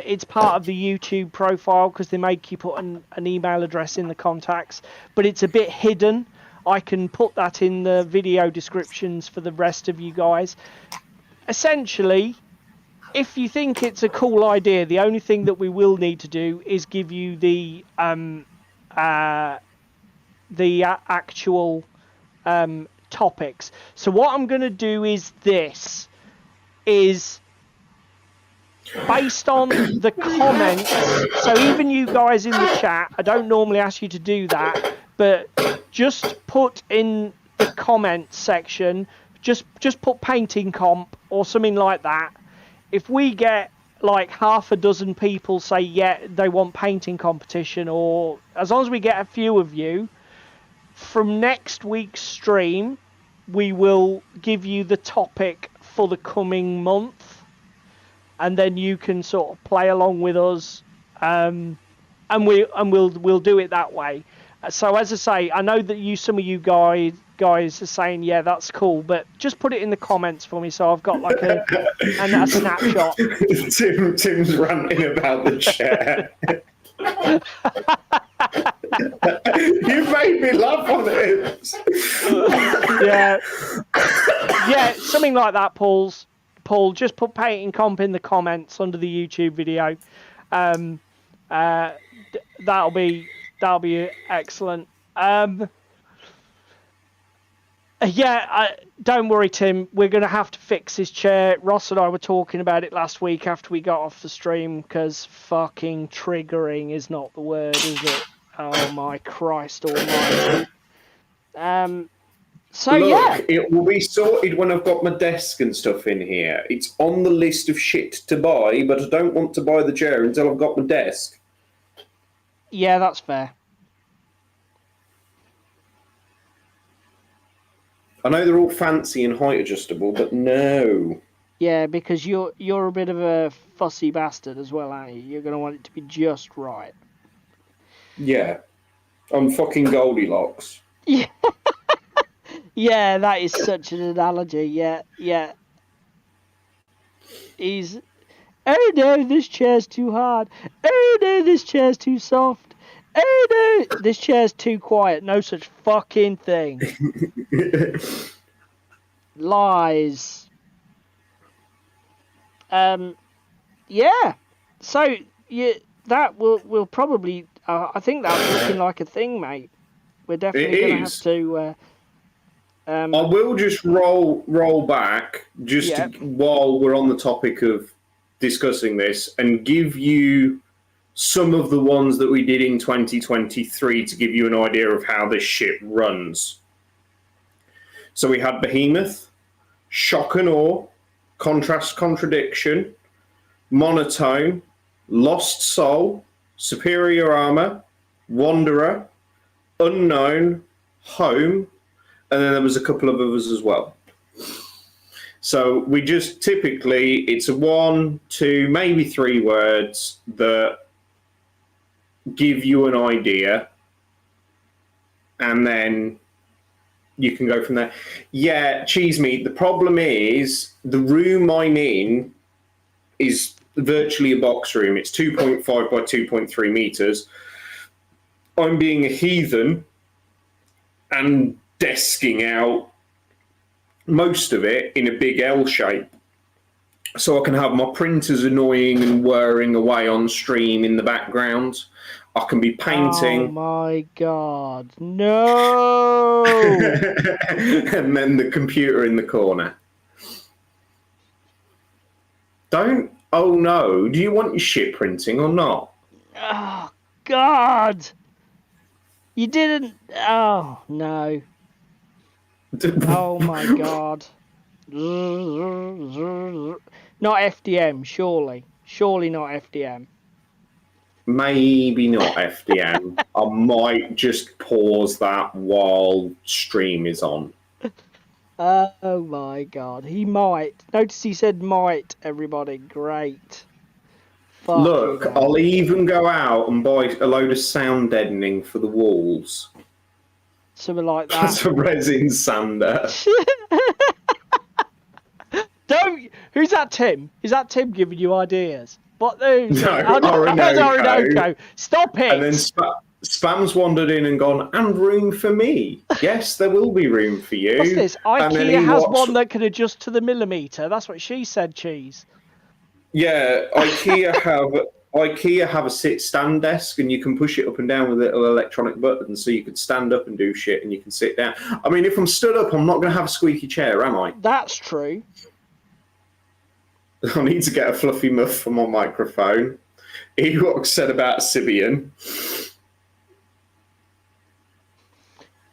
It's part of the YouTube profile because they make you put an email address in the contacts, but it's a bit hidden. I can put that in the video descriptions for the rest of you guys. Essentially, if you think it's a cool idea, the only thing that we will need to do is give you the actual topics. So what I'm going to do is this, is based on the comments. So even you guys in the chat, I don't normally ask you to do that, but just put in the comments section, just put painting comp or something like that. If we get like half a dozen people say yeah they want painting competition, or as long as we get a few of you, from next week's stream we will give you the topic for the coming month. And then you can sort of play along with us, and we'll do it that way. So as I say, I know that some of you guys are saying, yeah, that's cool, but just put it in the comments for me so I've got like a snapshot. Tim's ranting about the chair. You made me laugh on it. Yeah, something like that, Paul, just put painting comp in the comments under the YouTube video. That'll be excellent. Don't worry, Tim. We're going to have to fix his chair. Ross and I were talking about it last week after we got off the stream, because fucking triggering is not the word, is it? Oh my Christ almighty. It will be sorted when I've got my desk and stuff in here. It's on the list of shit to buy, but I don't want to buy the chair until I've got my desk. Yeah, that's fair. I know they're all fancy and height adjustable, but no. Yeah, because you're a bit of a fussy bastard as well, aren't you? You're going to want it to be just right. Yeah. I'm fucking Goldilocks. Yeah. Yeah, that is such an analogy. Yeah, yeah. He's... Oh no, this chair's too hard. Oh no, this chair's too soft. Oh no, this chair's too quiet. No such fucking thing. Lies. Yeah. So that will probably. I think that's looking like a thing, mate. We're definitely going to have to. I will just roll back while we're on the topic of discussing this and give you some of the ones that we did in 2023 to give you an idea of how this ship runs. So we had Behemoth, Shock and Awe, Contrast Contradiction, Monotone, Lost Soul, Superior Armor, Wanderer, Unknown, Home, and then there was a couple of others as well. So we just typically, it's a 1, 2, maybe 3 words that give you an idea, and then you can go from there. Yeah, cheese meat. The problem is the room I'm in is virtually a box room. It's 2.5 by 2.3 meters. I'm being a heathen and desking out most of it in a big L shape. So I can have my printers annoying and whirring away on stream in the background. I can be painting. Oh my God, no! And then the computer in the corner. Oh no, do you want your shit printing or not? Oh God! You didn't. Oh no. Oh my God. Not FDM, surely. Surely not FDM. Maybe not FDM. I might just pause that while stream is on. Oh my God. He might. Notice he said might, everybody. Great. Look, I'll even go out and buy a load of sound deadening for the walls. Something like that. That's a resin sander. Don't. Who's that, Tim? Is that Tim giving you ideas? What those? No, Orinoco. Stop it. And then Spam's wandered in and gone, and room for me. Yes, there will be room for you. What's this? IKEA has one that can adjust to the millimetre. That's what she said, cheese. Yeah, IKEA have a sit-stand desk, and you can push it up and down with little electronic buttons, so you can stand up and do shit, and you can sit down. I mean, if I'm stood up, I'm not going to have a squeaky chair, am I? That's true. I need to get a fluffy muff for my microphone. Ewok said about Sibian.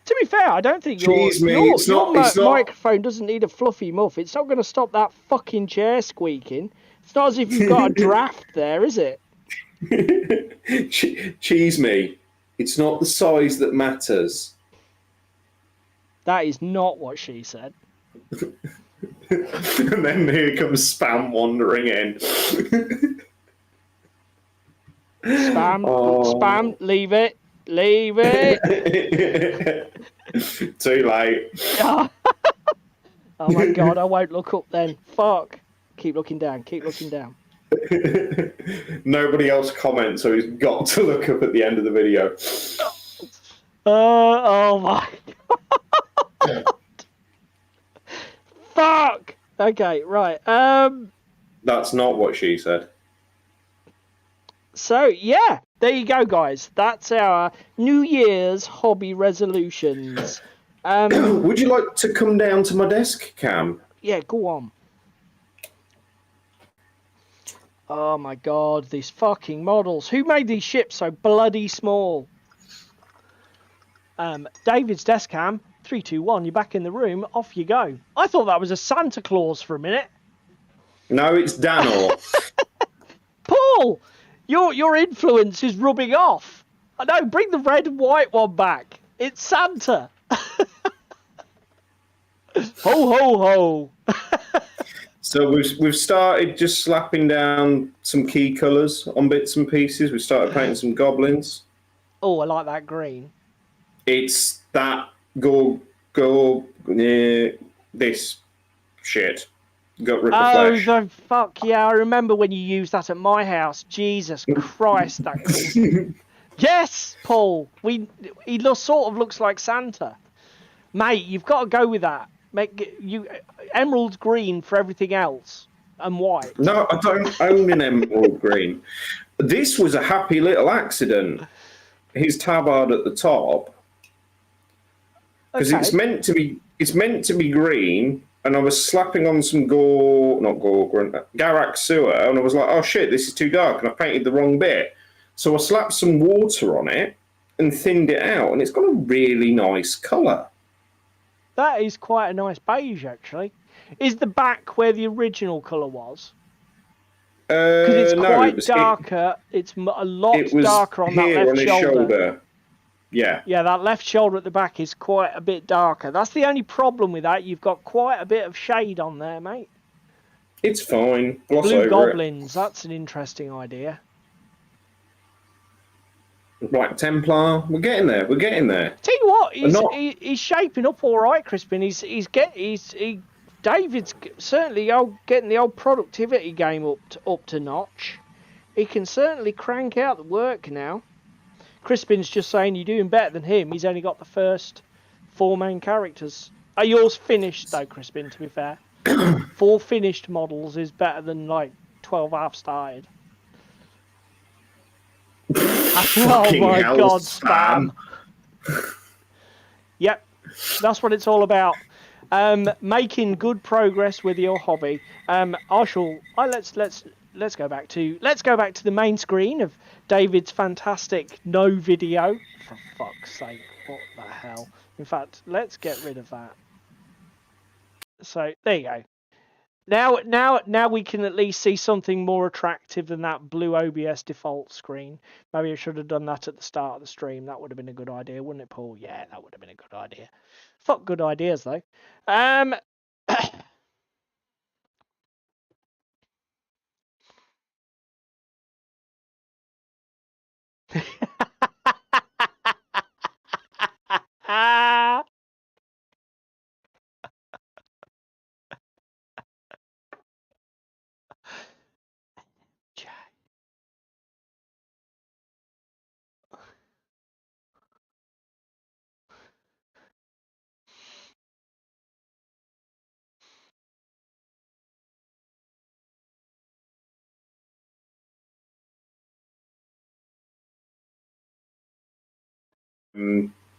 To be fair, I don't think your microphone doesn't need a fluffy muff. It's not going to stop that fucking chair squeaking. It's not as if you've got a draft there, is it? Cheese me. It's not the size that matters. That is not what she said. And then here comes Spam wandering in. Spam, leave it. Leave it. Too late. Oh my God, I won't look up then. Fuck. Keep looking down. Keep looking down. Nobody else comments, so he's got to look up at the end of the video. Oh my God. Fuck. Okay, right. That's not what she said. So yeah, there you go, guys. That's our New Year's hobby resolutions. Would you like to come down to my desk, Cam? Yeah, go on. Oh my God, these fucking models. Who made these ships so bloody small? David's desk cam. 3, 2, 1. You're back in the room. Off you go. I thought that was a Santa Claus for a minute. No, it's Danor. Paul, your influence is rubbing off. I know. Bring the red and white one back. It's Santa. Ho ho ho. So we've started just slapping down some key colours on bits and pieces. We started painting some goblins. Oh, I like that green. It's that this shit. Got rip of flesh. Oh, the fuck yeah! I remember when you used that at my house. Jesus Christ, that cool. Yes, Paul. He sort of looks like Santa, mate. You've got to go with that. Make you emerald green for everything else and white. No, I don't own an emerald green. This was a happy little accident. His tabard at the top, because it's meant to be. It's meant to be green. And I was slapping on some Garak sewer, and I was like, oh shit, this is too dark, and I painted the wrong bit. So I slapped some water on it and thinned it out, and it's got a really nice colour. That is quite a nice beige, actually. Is the back where the original colour was? Because it's quite darker. It's a lot darker on that left shoulder. Yeah. Yeah, that left shoulder at the back is quite a bit darker. That's the only problem with that. You've got quite a bit of shade on there, mate. It's fine. Gloss Blue over goblins. That's an interesting idea. Black Templar. We're getting there. We're getting there. Tell you what, he's shaping up all right, Crispin. David's certainly getting the old productivity game up to notch. He can certainly crank out the work now. Crispin's just saying you're doing better than him. He's only got the first 4 main characters. Are yours finished, though, Crispin, to be fair? 4 finished models is better than, 12 half started. Oh, my God, spam. Yep, that's what it's all about. Making good progress with your hobby. Let's go back to the main screen of David's fantastic no video. For fuck's sake, what the hell? In fact, let's get rid of that. So there you go. Now we can at least see something more attractive than that blue OBS default screen. Maybe I should have done that at the start of the stream. That would have been a good idea, wouldn't it, Paul? Yeah, that would have been a good idea. Fuck good ideas though.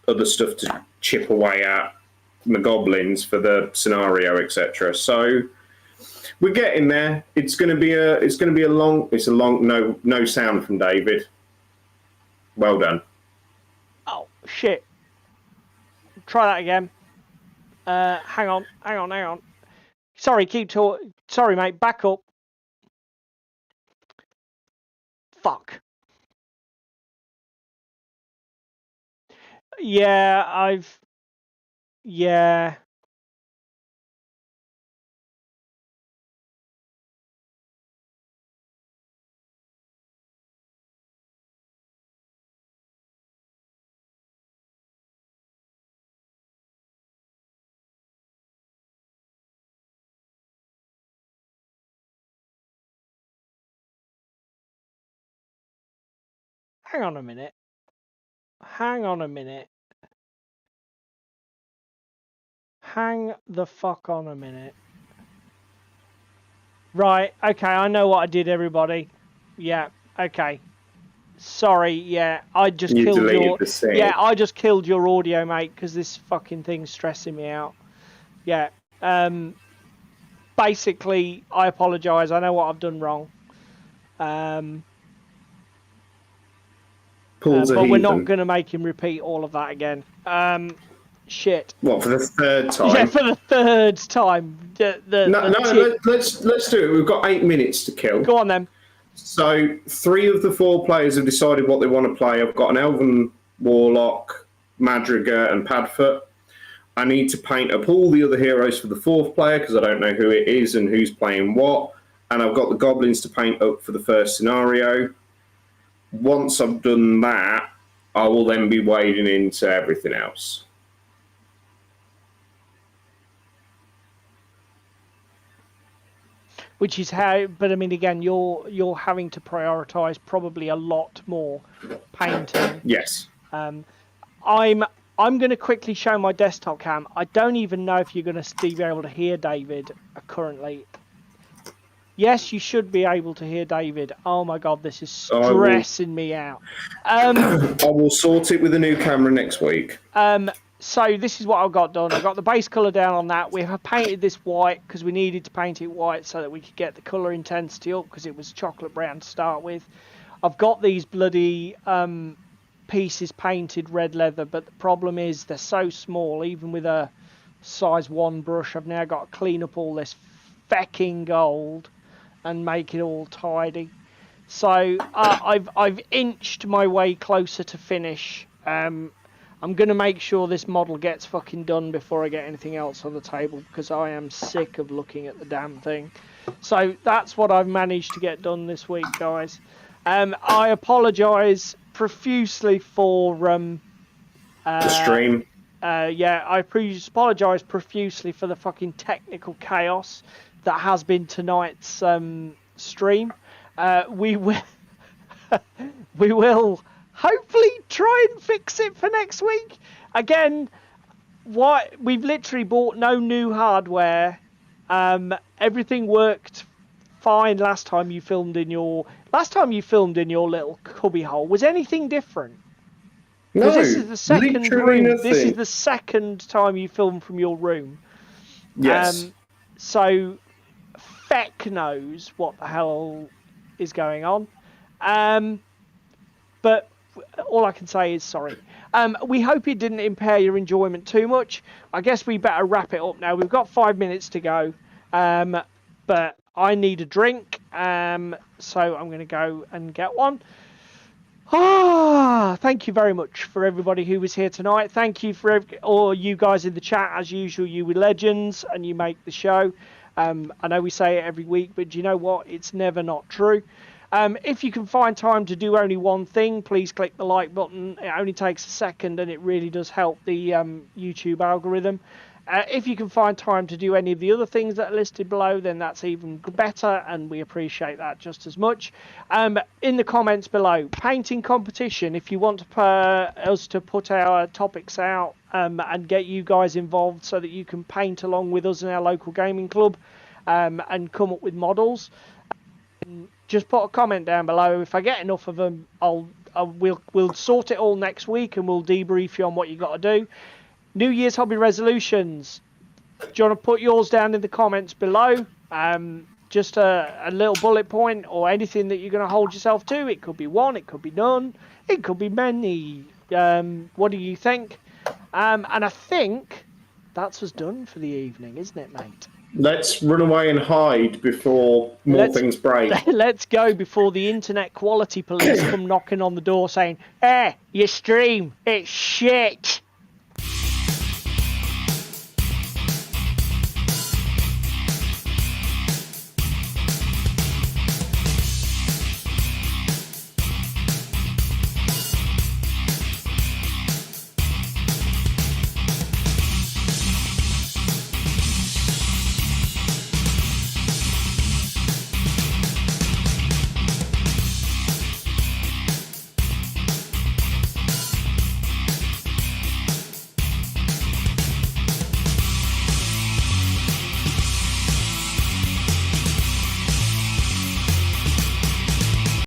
Other stuff to chip away at the goblins for the scenario, etc. So we're getting there. It's going to be a long no sound from David. Well done. Oh shit! Try that again. Hang on. Sorry, Sorry, mate. Back up. Fuck. Yeah, yeah. Hang on a minute. Hang the fuck on a minute. Right, okay, I know what I did, everybody. Yeah, okay. Sorry, yeah, I just killed your... Yeah, I just killed your audio, mate, because this fucking thing's stressing me out. Yeah, basically, I apologise. I know what I've done wrong. But we're not going to make him repeat all of that again. Shit. What, for the third time? Yeah, for the third time. Let's do it. We've got 8 minutes to kill. Go on then. So 3 of the 4 players have decided what they want to play. I've got an Elven Warlock, Madrigal, and Padfoot. I need to paint up all the other heroes for the 4th player because I don't know who it is and who's playing what. And I've got the goblins to paint up for the first scenario. Once I've done that, I will then be wading into everything else. Which is how, but I mean, again, you're having to prioritise probably a lot more painting. Yes. I'm going to quickly show my desktop cam. I don't even know if you're going to be able to hear David currently. Yes, you should be able to hear David. Oh my God, this is stressing me out. I will sort it with a new camera next week. So this is what I've got done. I've got the base colour down on that. We have painted this white because we needed to paint it white so that we could get the colour intensity up because it was chocolate brown to start with. I've got these bloody pieces painted red leather, but the problem is they're so small. Even with a size 1 brush, I've now got to clean up all this fecking gold and make it all tidy. So I've inched my way closer to finish. I'm going to make sure this model gets fucking done before I get anything else on the table because I am sick of looking at the damn thing. So that's what I've managed to get done this week, guys. I apologise profusely for the stream. Yeah, I apologise profusely for the fucking technical chaos that has been tonight's stream. We will hopefully try and fix it for next week. Again, we've literally bought no new hardware. Everything worked fine last time you filmed in your little cubby hole. Was anything different? No, this is the second room. Nothing. This is the second time you filmed from your room. Yes. So Feck knows what the hell is going on. But all I can say is sorry. We hope it didn't impair your enjoyment too much. I guess we better wrap it up now. We've got 5 minutes to go. But I need a drink. So I'm going to go and get one. Thank you very much for everybody who was here tonight. Thank you for all you guys in the chat. As usual, you were legends and you make the show. I know we say it every week, but do you know what? It's never not true. If you can find time to do only one thing, please click the like button. It only takes a second and it really does help the YouTube algorithm. If you can find time to do any of the other things that are listed below, then that's even better, and we appreciate that just as much. In the comments below, painting competition, if you want us to put our topics out and get you guys involved so that you can paint along with us in our local gaming club and come up with models, just put a comment down below. If I get enough of them, we'll sort it all next week and we'll debrief you on what you got to do. New Year's hobby resolutions. Do you want to put yours down in the comments below? Just a little bullet point or anything that you're going to hold yourself to. It could be one, it could be none, it could be many. What do you think? And I think that's us done for the evening, isn't it, mate? Let's run away and hide before things break. Let's go before the internet quality police come knocking on the door saying, "Hey, your stream, it's shit."